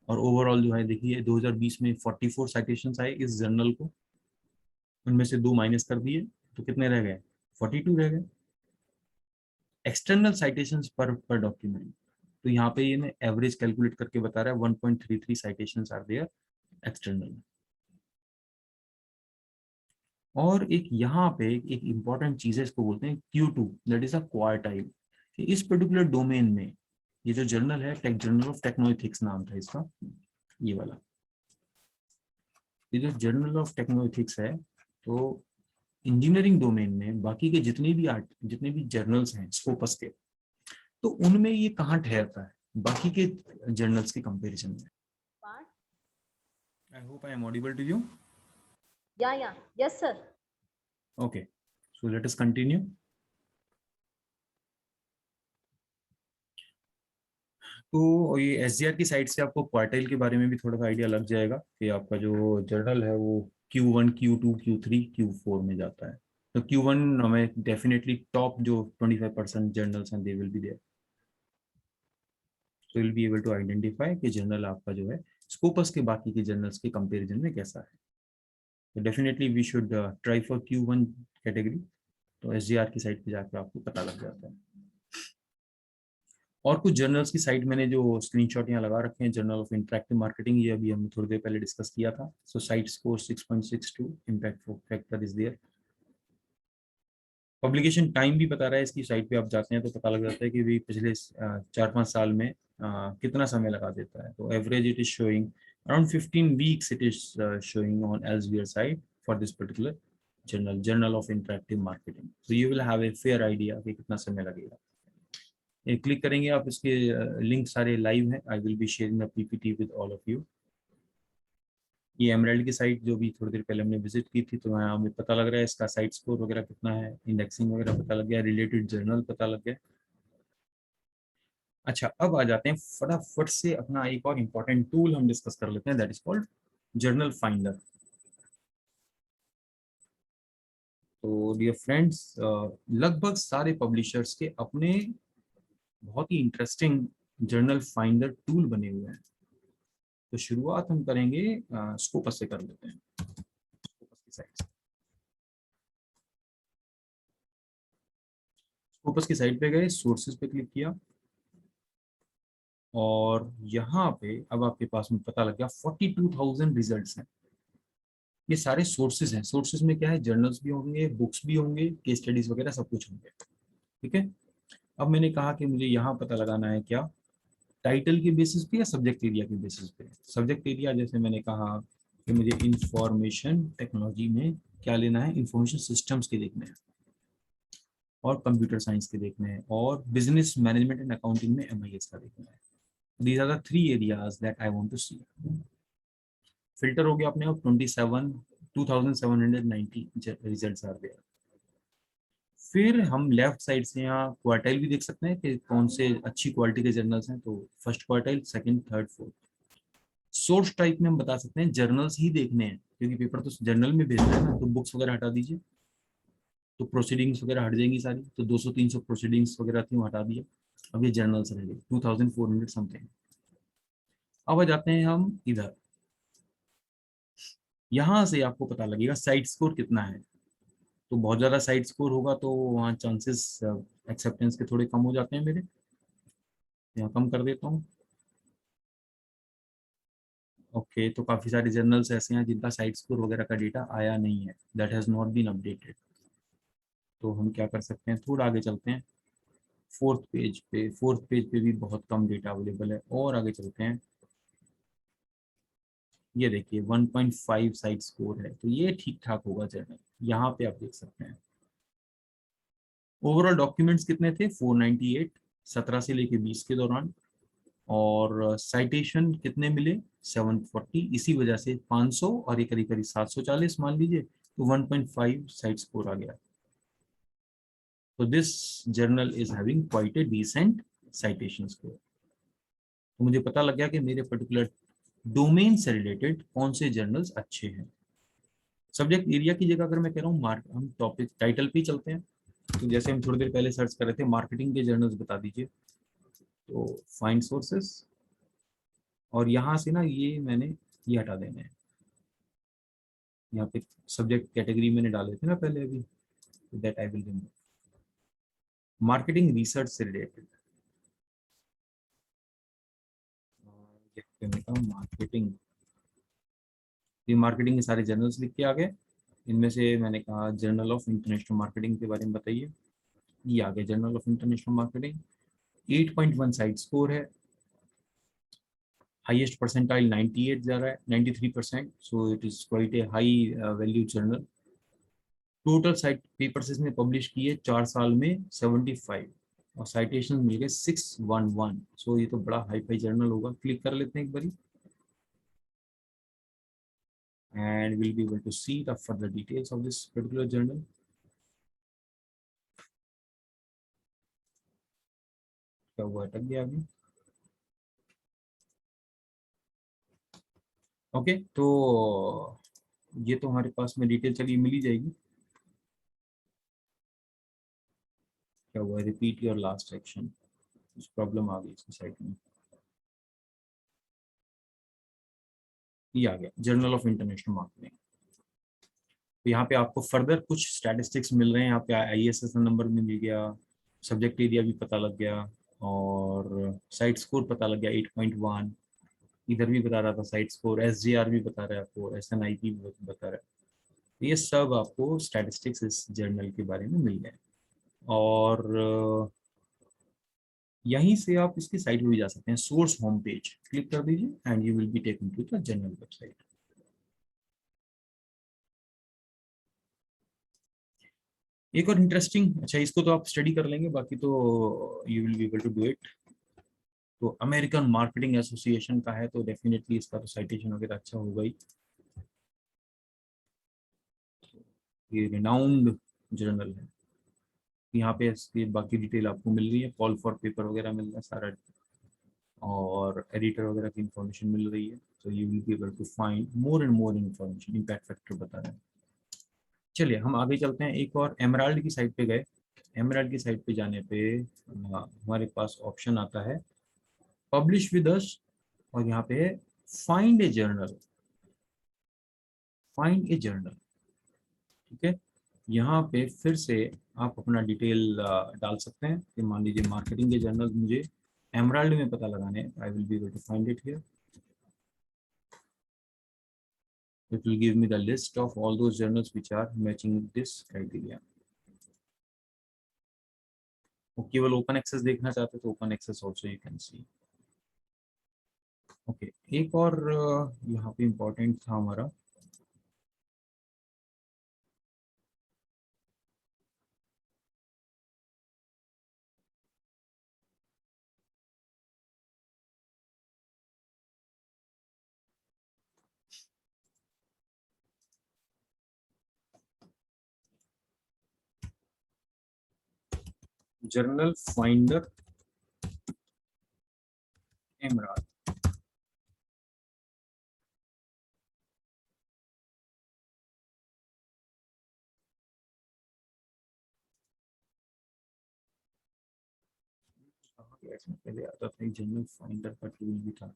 और ओवरऑल जो है देखिए 2020 में 44 साइटेशंस आए इस जर्नल को, उनमें से 2 माइनस कर दिए तो कितने रह गए, 42 रह गए। एक्सटर्नल साइटेशंस पर डॉक्यूमेंट, तो यहाँ पे ये मैं एवरेज कैलकुलेट करके बता रहा है, 1.33 साइटेशंस आर देयर एक्सटर्नल। और एक यहाँ पे एक इंपॉर्टेंट चीज है, इसको बोलते हैं Q2, that is a quartile. इस पर्टिकुलर डोमेन में ये जो जर्नल है, टेक जर्नल ऑफ टेक्नोएथिक्स नाम था इसका, ये वाला, ये जो जर्नल ऑफ टेक्नोएथिक्स है, तो इंजीनियरिंग डोमेन में बाकी के जितने भी जर्नल्स हैं स्कोपस के, तो उनमें ये कहाँ ठहरता है बाकी के जर्नल्स के कंपैरिजन में। I hope I am audible to you. Yeah. Yes, sir. Okay, so let us continue. तो ये SJR की साइट से आपको क्वार्टाइल के बारे में भी थोड़ा सा आइडिया लग जाएगा कि आपका जो जर्नल है वो Q1, Q2, Q3, Q4 में जाता है। तो Q1 हमें डेफिनेटली टॉप जो 25% जर्नल्स हैं they will be there, so will be able to identify कि जर्नल आपका जो है स्कोपस के बाकी के जर्नल्स के कंपैरिजन में कैसा है। तो definitely we should try for Q1 category. तो SJR की साइट पे जाकर आपको पता लग जाता है। और कुछ जर्नल्स की साइट मैंने जो स्क्रीनशॉट यहाँ लगा रखे हैं, जर्नल ऑफ इंटरेक्टिव मार्केटिंग, ये अभी हमने थोड़ी देर पहले डिस्कस किया था। So cite score 6.62, impact factor is there. Publication time भी बता रहा है, इसकी साइट पे आप जाते हैं तो पता लग जाता है कि भी पिछले 4-5 साल में कितना समय लगा देता है। तो average it is showing around 15 weeks, it is showing on Elsevier site for this particular journal of interactive marketing. So you will have a fair idea कि कितना समय लगेगा। क्लिक करेंगे आप, इसके लिंक सारे लाइव हैं। I will be sharing the PPT with all of you. ये एमराल्ड की साइट जो भी थोड़ी देर पहले हमने विजिट की थी, तो यहाँ हमें पता लग रहा है इसका साइट स्कोर वगैरह कितना है, इंडेक्सिंग वगैरह पता लग गया, रिलेटेड जर्नल पता लग गया। अच्छा, अब आ जाते हैं फटाफट से अपना एक और इम्पॉर्टेंट टूल हम डिस्कस कर लेते हैं, that is called journal finder. तो डियर फ्रेंड्स, लगभग सारे पब्लिशर्स के अपने बहुत ही इंटरेस्टिंग जर्नल फाइंडर टूल बने हुए हैं। तो शुरुआत हम करेंगे स्कोपस से कर लेते हैं, स्कोपस की साइट से। स्कोपस की साइट पे गए, सोर्सेज पे क्लिक किया, और यहाँ पे अब आपके पास में पता लग गया 42,000 रिजल्ट्स हैं। ये सारे सोर्सेज हैं। सोर्सेज में क्या है, जर्नल्स भी होंगे, बुक्स भी होंगे, केस स्टडीज वगैरह सब कुछ होंगे। ठीक है, अब मैंने कहा कि मुझे यहाँ पता लगाना है क्या, टाइटल के बेसिस पे या सब्जेक्ट एरिया के बेसिस पे। सब्जेक्ट एरिया जैसे मैंने कहा कि मुझे इंफॉर्मेशन टेक्नोलॉजी में क्या लेना है, इंफॉर्मेशन सिस्टम्स के देखने हैं, और कंप्यूटर साइंस के देखने हैं, और बिजनेस मैनेजमेंट एंड अकाउंटिंग में MIS का देखना है। These are the 3 areas that I want to see. Filter हो गया अपने आप, 27,2,790 रिजल्ट्स आर देयर। फिर हम लेफ्ट साइड से यहाँ क्वार्टाइल भी देख सकते हैं कि कौन से अच्छी क्वालिटी के जर्नल्स हैं, तो first quartile, second, third, fourth. Source type में हम बता सकते हैं जर्नल्स ही देखने हैं, क्योंकि पेपर तो जर्नल में भेज रहे हैं ना, तो बुक्स वगैरह हटा दीजिए, तो प्रोसीडिंग्स वगैरह हट जाएंगी सारी, तो 200-300 प्रोसीडिंग्स वगैरह थी वो हटा दिया, अब ये जर्नल्स रह गए 2400 समथिंग। अब आ जाते हैं हम इधर, यहाँ से आपको पता लगेगा साइट स्कोर कितना है। तो बहुत ज़्यादा साइट स्कोर होगा तो वहाँ चांसेस एक्सेप्टेंस के थोड़े कम हो जाते हैं मेरे, यहाँ कम कर देता हूँ। ओके, तो काफ़ी सारे जर्नल्स ऐसे हैं जिनका साइट स्कोर वगैरह का डेटा आया नहीं है, that has not been updated. तो हम क्या कर सकते हैं, थोड़ा आगे चलते हैं, फोर्थ पेज पे भी बहुत कम डेटा अवेलेबल है, और आगे चलते हैं। ये देखिए 1.5 साइट स्कोर है, तो ये ठीक ठाक होगा जर्नल, यहाँ पे आप देख सकते हैं। ओवरऑल डॉक्यूमेंट्स कितने थे, 498, 17 से लेके 20 के दौरान, और साइटेशन कितने मिले, 740, इसी वजह से 500 और ये करीब करीब 740 मान लीजिए, तो 1.5 साइट स्कोर आ गया। तो this journal is having quite a decent citation score. तो मुझे पता लग गया कि मेरे पर्टिकुलर डोमेन से रिलेटेड कौन से जर्नल्स अच्छे हैं। सब्जेक्ट एरिया की जगह अगर मैं कह रहा हूँ हम टॉपिक टाइटल पे ही चलते हैं, तो जैसे हम थोड़ी देर पहले सर्च कर रहे थे मार्केटिंग के जर्नल्स बता दीजिए, तो फाइंड सोर्सेस, और यहाँ से ना ये मैंने ये हटा देना है, यहाँ पे सब्जेक्ट कैटेगरी मैंने डाले थे ना पहले अभी, that I will remove. Marketing research से रिलेटेड, मार्केटिंग, ये मार्केटिंग के सारे जर्नल्स लिख के आ गए। इनमें से मैंने कहा जर्नल ऑफ इंटरनेशनल मार्केटिंग के बारे में बताइए, ये आ गया journal of international marketing. 8.1 site score है, हाईएस्ट परसेंटाइल 98 जा रहा है, 93%, so it is quite a high value journal. Total site papers इसमें पब्लिश किए 4 साल में 75, और साइटेशन मिल गए 611, सो ये तो बड़ा हाई फाई जर्नल होगा। क्लिक कर लेते हैं एक बारी, and we'll be able to see the further details of this particular journal. क्या हुआ, अटक गया अभी। ओके, तो ये तो हमारे पास में डिटेल चलिए मिल ही जाएगी। क्या हुआ, रिपीट योर लास्ट एक्शन, कुछ प्रॉब्लम आ गई इसकी साइट में। ये आ गया जर्नल ऑफ इंटरनेशनल मार्केटिंग। तो यहाँ पे आपको फर्दर कुछ स्टैटिस्टिक्स मिल रहे हैं, यहाँ पे ISSN नंबर भी मिल गया, सब्जेक्ट एरिया भी पता लग गया, और साइट स्कोर पता लग गया 8.1, इधर भी बता रहा था साइट स्कोर, SGR भी बता रहा है आपको, SNIP भी बता रहा है। तो ये सब आपको स्टैटिस्टिक्स इस जर्नल के बारे में मिल गए, और यहीं से आप इसकी साइट में भी जा सकते हैं, सोर्स होम पेज क्लिक कर दीजिए and you will be taken to the journal website. एक और इंटरेस्टिंग, अच्छा इसको तो आप स्टडी कर लेंगे, बाकी तो you will be able to do it. तो अमेरिकन मार्केटिंग एसोसिएशन का है, तो डेफिनेटली इसका तो साइटेशन वगैरह अच्छा होगा ही। ये रिनाउंड जर्नल है, यहाँ पे इसकी बाकी डिटेल आपको मिल रही है, कॉल फॉर पेपर वगैरह मिल रहा है सारा, और एडिटर वगैरह की इंफॉर्मेशन मिल रही है। तो you will be able to find more and more information, impact factor बता रहे हैं। चलिए हम आगे चलते हैं, एक और एमराल्ड की साइट पे गए। एमराल्ड की साइट पे जाने पे हमारे पास ऑप्शन आता है पब्लिश विद अस, और यहाँ पे है फाइंड ए जर्नल, फाइंड ए जर्नल, ठीक है। यहाँ पे फिर से आप अपना डिटेल डाल सकते हैं कि मान लीजिए मार्केटिंग के जर्नल मुझे एमराल्ड में पता लगाने हैं, I will be able to find it here. It will give me the list of all those journals which are matching this criteria. वो केवल ओपन एक्सेस देखना चाहते हैं तो open access also you can see. Okay, एक और यहाँ पे इम्पोर्टेंट था हमारा, जर्नल फाइंडर एमराल्ड। पहले आता था जर्नल फाइंडर का टूल भी था।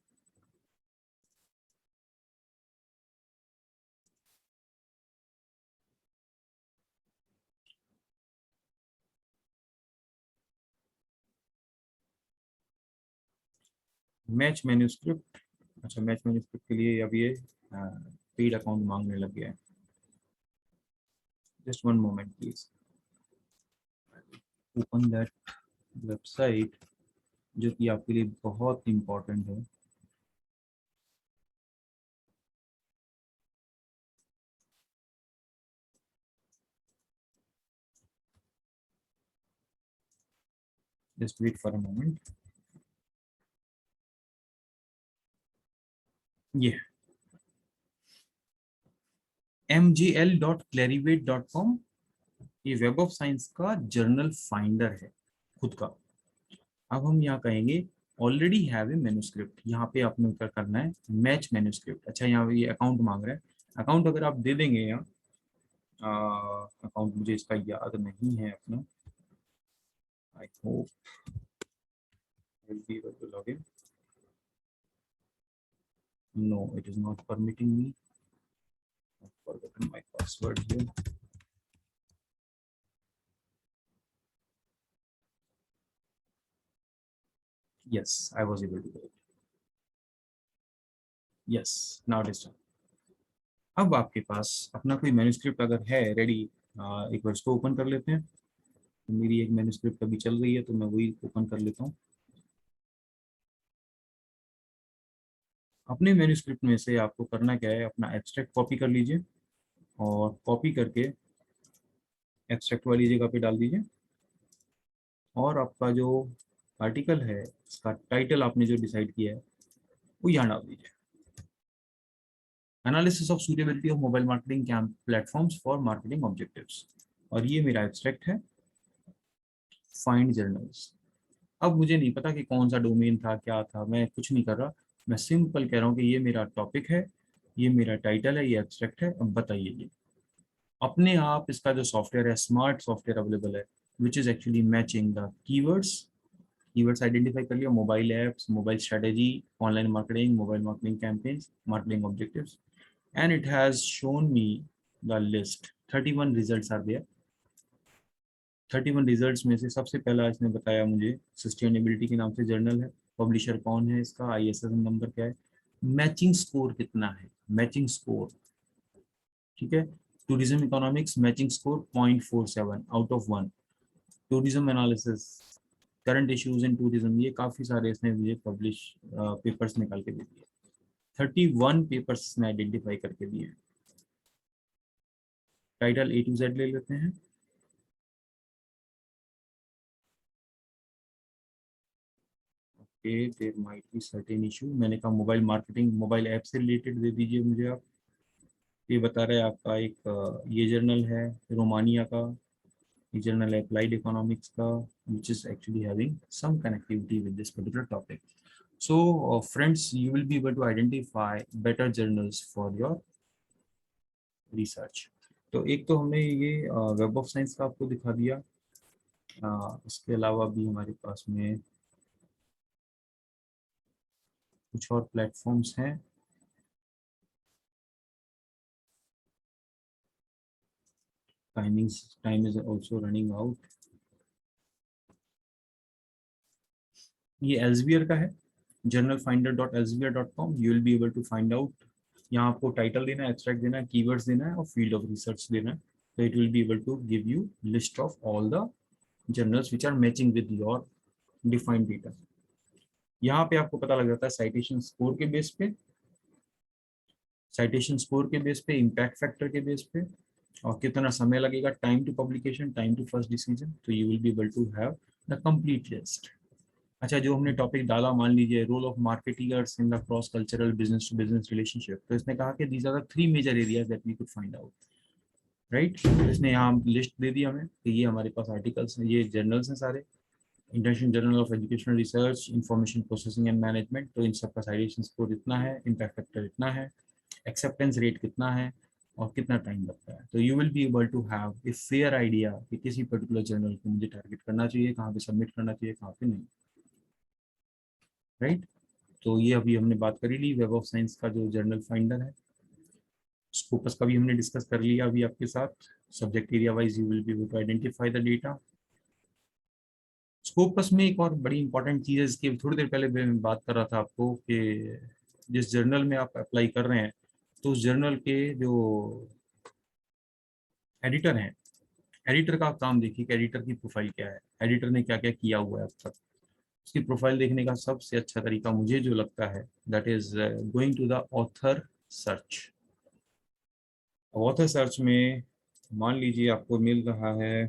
Match manuscript. अच्छा, मैच मैन्यूस्क्रिप्ट के लिए अब ये पेड अकाउंट मांगने लग गया है। Just one moment please, open that website जो कि आपके लिए बहुत इम्पोर्टेंट है। Just wait for a moment. ये mgl.clarivate.com, ये वेब ऑफ साइंस का जर्नल फाइंडर है खुद का। अब हम यहाँ कहेंगे ऑलरेडी हैव ए मैन्युस्क्रिप्ट, यहाँ पे आपने क्या करना है, मैच मैन्युस्क्रिप्ट। अच्छा, यहाँ ये अकाउंट मांग रहा है। अकाउंट अगर आप दे देंगे यहाँ, अकाउंट मुझे इसका याद नहीं है अपना, I hope will be able to log in. No, it is not permitting me, I've forgotten my password here. Yes, I was able to do it. Yes, now it is done. अब आपके पास अपना कोई manuscript अगर है ready, एक बार इसको open कर लेते हैं। तो मेरी एक मैन्युस्क्रिप्ट अभी चल रही है तो मैं वही ओपन कर लेता हूँ। अपने मैन्युस्क्रिप्ट में से आपको करना क्या है, अपना एब्स्ट्रैक्ट कॉपी कर लीजिए और कॉपी करके एब्स्ट्रैक्ट वाली जगह पे डाल दीजिए। और आपका जो आर्टिकल है, इसका टाइटल आपने जो डिसाइड किया है वो यहाँ डाल दीजिए, analysis of suitability of mobile marketing camp platforms for marketing objectives. और ये मेरा एब्स्ट्रैक्ट है, फाइंड जर्नल्स। अब मुझे नहीं पता कि कौन सा डोमेन था, क्या था, मैं कुछ नहीं कर रहा। मैं सिंपल कह रहा हूँ कि ये मेरा टॉपिक है, ये मेरा टाइटल है, ये एब्स्ट्रैक्ट है, अब बताइए। ये अपने आप इसका जो सॉफ्टवेयर है, स्मार्ट सॉफ्टवेयर अवेलेबल है, which is actually matching the keywords. Keywords identify कर लिया, mobile apps, mobile strategy, online marketing, mobile marketing campaigns, marketing objectives, and it has shown me the list 31 results are there। 31 results में से सबसे पहला इसने बताया मुझे सस्टेनेबिलिटी के नाम से जर्नल है, पब्लिशर कौन है इसका, आईएसएन नंबर क्या है, मैचिंग स्कोर कितना है, मैचिंग स्कोर, ठीक है। Tourism economics matching score 0.47 out of 1। Tourism analysis, current issues in tourism, ये काफी सारे इसने मुझे पब्लिश पेपर्स निकाल के दे दिए। 31 पेपर्स इसने आइडेंटिफाई करके दिए हैं। टाइटल A to Z ले लेते हैं। There might be certain issue, मैंने कहा मोबाइल मार्केटिंग, मोबाइल ऐप से रिलेटेड दे दीजिए मुझे आप। ये बता रहे हैं आपका एक ये जर्नल है रोमानिया का, ये जर्नल है अप्लाइड इकोनॉमिक्स का, which is actually having some connectivity with this particular topic. So friends, you will be able to identify better journals for your research. तो एक तो हमने ये वेब ऑफ साइंस का आपको दिखा दिया। इसके अलावा भी हमारे पास में कुछ और प्लेटफॉर्म्स हैं। Time is also running out. ये एल्सेवियर का है, journalfinder.elsevier.com। You will be able to find out. यहाँ आपको टाइटल देना है, एब्स्ट्रैक्ट देना है, कीवर्ड्स देना है और फील्ड ऑफ रिसर्च देना है। तो it will be able to give you list of all the journals which are matching with your defined data. यहाँ पे आपको पता लग जाता है साइटेशन स्कोर के बेस पे, साइटेशन स्कोर के बेस पे, इम्पैक्ट फैक्टर के बेस पे, और कितना समय लगेगा, time to publication, time to first decision. तो you will be able to have the complete list. अच्छा, जो हमने टॉपिक डाला, मान लीजिए role of marketers in the cross cultural business to business relationship, तो इसने कहा कि these are the 3 major areas that we could find out. Right. इसने यहाँ लिस्ट दे दी हमें कि ये हमारे पास आर्टिकल्स हैं, ये जर्नल्स हैं सारे, international journal of educational research, information processing and management, तो इन सब का साइटेशन स्कोर इतना है, इम्पैक्ट फैक्टर इतना है, एक्सेप्टेंस रेट कितना है और कितना टाइम लगता है। तो you will be able to have a fair idea कि किसी पर्टिकुलर जर्नल को मुझे टारगेट करना चाहिए, कहाँ पे सबमिट करना चाहिए, कहाँ पे नहीं, राइट। तो ये अभी हमने बात करी ली वेब ऑफ साइंस का जो जर्नल फाइंडर है। स्कोपस का भी हमने डिस्कस कर लिया अभी आपके साथ। Subject area wise you will be able to identify the data. Scopus में एक और बड़ी इंपॉर्टेंट चीज़ है, इसकी थोड़ी देर पहले मैं बात कर रहा था आपको कि जिस जर्नल में आप अप्लाई कर रहे हैं तो उस जर्नल के जो एडिटर हैं, एडिटर का काम देखिए कि एडिटर की प्रोफाइल क्या है, एडिटर ने क्या क्या किया हुआ है अब तक। उसकी प्रोफाइल देखने का सबसे अच्छा तरीका मुझे जो लगता है that is going to the author search. Author search में मान लीजिए आपको मिल रहा है,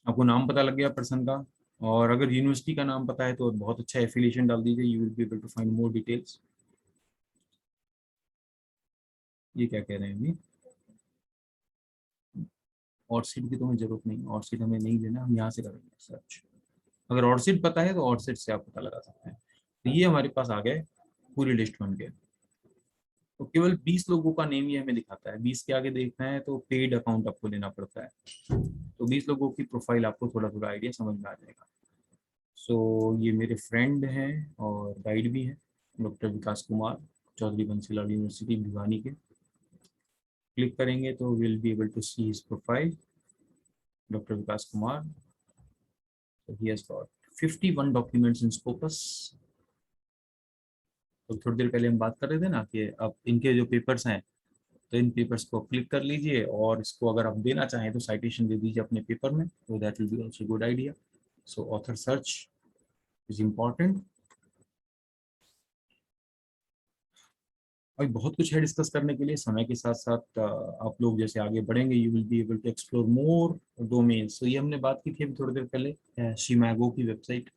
आपको नाम पता लग गया पर्सन का, और अगर यूनिवर्सिटी का नाम पता है तो बहुत अच्छा, एफिलिएशन डाल दीजिए, you will be able to find more details. ये क्या कह रहे हैं अभी, और सीट की तो हमें जरूरत नहीं, और सीट हमें नहीं देना, हम यहाँ से करेंगे सर्च। अगर और सीट पता है तो और सीट से आप पता लगा सकते हैं। तो ये हमारे पास आ गए पूरी लिस्ट बन के। तो केवल 20 लोगों का नेम ही हमें दिखाता है, 20 के आगे देखना है तो पेड अकाउंट आपको लेना पड़ता है। तो 20 लोगों की प्रोफाइल आपको थोड़ा थोड़ा आइडिया समझ में आ जाएगा। सो ये मेरे फ्रेंड हैं और गाइड भी हैं, डॉक्टर विकास कुमार, चौधरी बंसीलाल यूनिवर्सिटी भिवानी के। क्लिक करेंगे तो will be able to see his profile, doctor Vikas Kumar. He has got 51 documents in Scopus. तो थोड़ी देर पहले हम बात कर रहे थे ना कि अब इनके जो पेपर्स हैं, तो इन पेपर्स को क्लिक कर लीजिए और इसको अगर आप देना चाहें तो साइटेशन दे दीजिए अपने पेपर में, तो that will be also good idea. So author search is important. और बहुत कुछ है डिस्कस करने के लिए, समय के साथ साथ आप लोग जैसे आगे बढ़ेंगे you will be able to explore more domains. तो ये हमने बात की थी अभी थोड़ी देर पहले, शिमागो की website,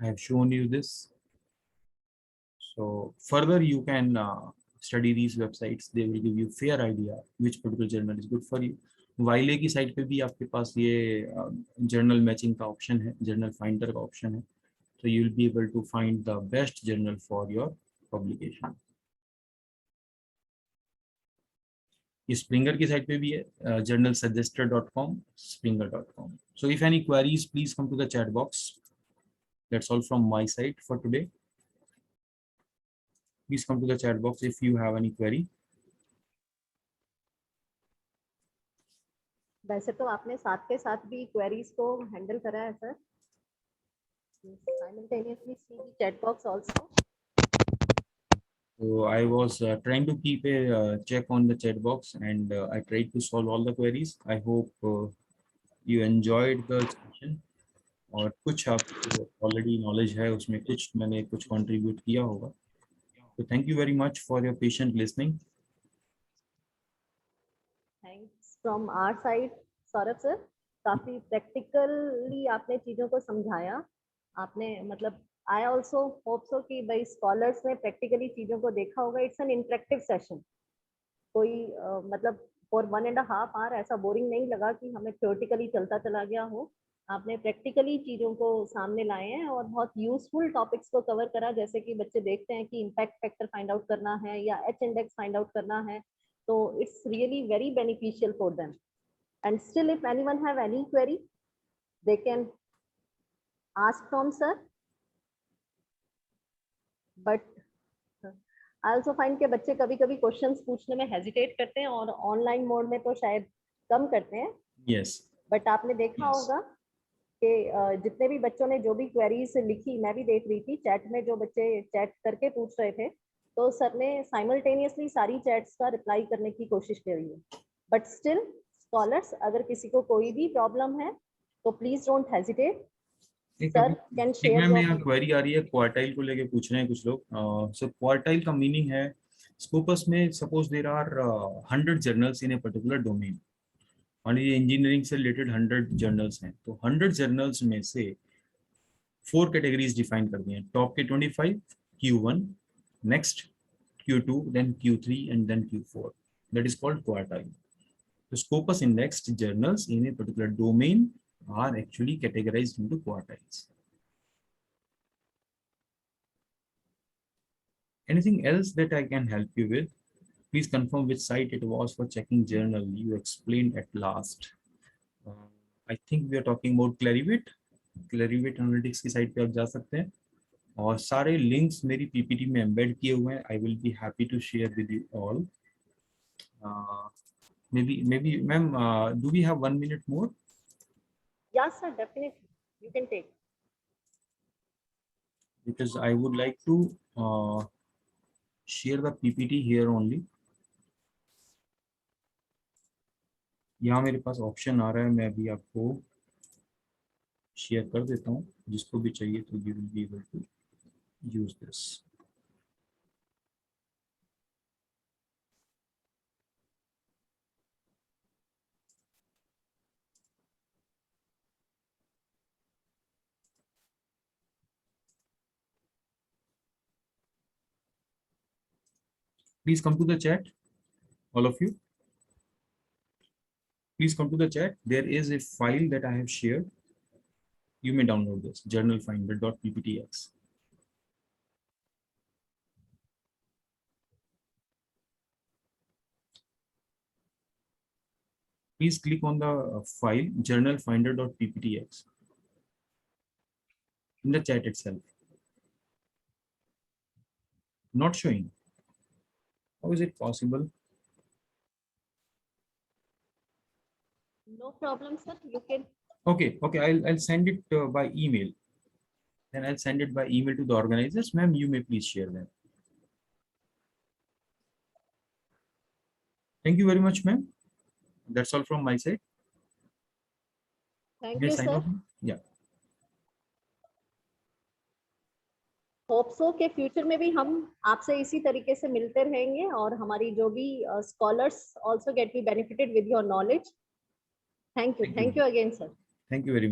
I have shown you this. So further you can study these websites, they will give you fair idea which particular journal is good for you. Wiley की साइट पे भी आपके पास ये जर्नल मैचिंग का ऑप्शन है, journal finder का option है, तो you will be able to find the best journal for your publication. ये स्प्रिंगर की साइट पे भी है, journalsuggester.com, springer.com. So if any queries, please come to the chat box. That's all from my side for today. Please come to the chat box if you have any query. वैसे तो आपने साथ के साथ भी क्वेरीज को handle करा है sir, simultaneously see the chat box also. So I was trying to keep a check on the chat box, and I tried to solve all the queries. I hope you enjoyed the session, और कुछ आपको already knowledge है उसमें, कुछ मैंने कुछ contribute किया होगा। तो thank you very much for your patient listening. Thanks from our side Saurabh sir, काफी प्रैक्टिकली आपने चीजों को समझाया। आपने मतलब आई ऑल्सो होप सो कि भाई स्कॉलर्स ने प्रैक्टिकली चीजों को देखा होगा। इट्स एन इंटरेक्टिव सेशन, कोई मतलब फॉर 1.5 आवर ऐसा बोरिंग नहीं लगा कि हमें थ्योरेटिकली चलता चला गया हो। आपने प्रैक्टिकली चीजों को सामने लाए हैं और बहुत यूजफुल टॉपिक्स को कवर करा, जैसे कि बच्चे देखते हैं कि इम्पैक्ट फैक्टर फाइंड आउट करना है या एच इंडेक्स फाइंड आउट करना है, तो it's really very beneficial for them. And still if anyone have any query they can ask from sir, but I also find के बच्चे कभी कभी क्वेश्चंस पूछने में हेजिटेट करते हैं और ऑनलाइन मोड में तो शायद कम करते हैं। यस, बट आपने देखा होगा कि जितने भी बच्चों ने जो भी क्वेरीज लिखी, मैं भी देख रही थी चैट में, जो बच्चे चैट करके पूछ रहे थे, तो सर ने साइमल्टेनियसली सारी चैट्स का रिप्लाई करने की कोशिश करी है। बट स्टिल स्कॉलर्स, अगर किसी को कोई भी प्रॉब्लम है तो please don't hesitate, sir can एक शेयर मैम योर। यहाँ क्वेरी आ रही है, क्वार्टाइल को लेके पूछ रहे हैं कुछ लोग। सो क्वार्टाइल का मीनिंग है, स्कोपस में suppose there are 100 journals in a particular domain. मान लीजिए इंजीनियरिंग से रिलेटेड 100 जर्नल्स हैं, तो 100 जर्नल्स में से 4 कैटेगरीज डिफाइन कर दी हैं। टॉप के 25 Q1, next Q2, then Q3, and then Q4. That is called quartile. The Scopus indexed journals in a particular domain are actually categorized into quartiles. Anything else that I can help you with? Please confirm which site it was for checking journal. You explained at last. I think we are talking about Clarivate. Clarivate Analytics की site पे आप जा सकते हैं और सारे links मेरी PPT में एम्बेड किए हुए हैं. I will be happy to share with you all. maybe ma'am, do we have 1 minute more? Yes, sir, definitely. You can take. Because I would like to share the PPT here only. यहाँ मेरे पास option आ रहा है, मैं अभी आपको share कर देता हूँ. जिसको भी चाहिए तो you will be able to use this. Please come to the chat, all of you. Please come to the chat. There is a file that I have shared. You may download this, journalfinder.pptx. Please click on the file journalfinder.pptx in the chat itself. Not showing. How is it possible? No problem, sir. You can. Okay, I'll send it by email. Then I'll send it by email to the organizers. Ma'am, you may please share them. Thank you very much, ma'am. That's all from my side. Thank May I you, sign sir. off? Yeah. Hope so के future में भी हम आपसे इसी तरीके से मिलते रहेंगे और हमारी जो भी scholars also get be benefited with your knowledge. Thank you again, sir. Thank you very much.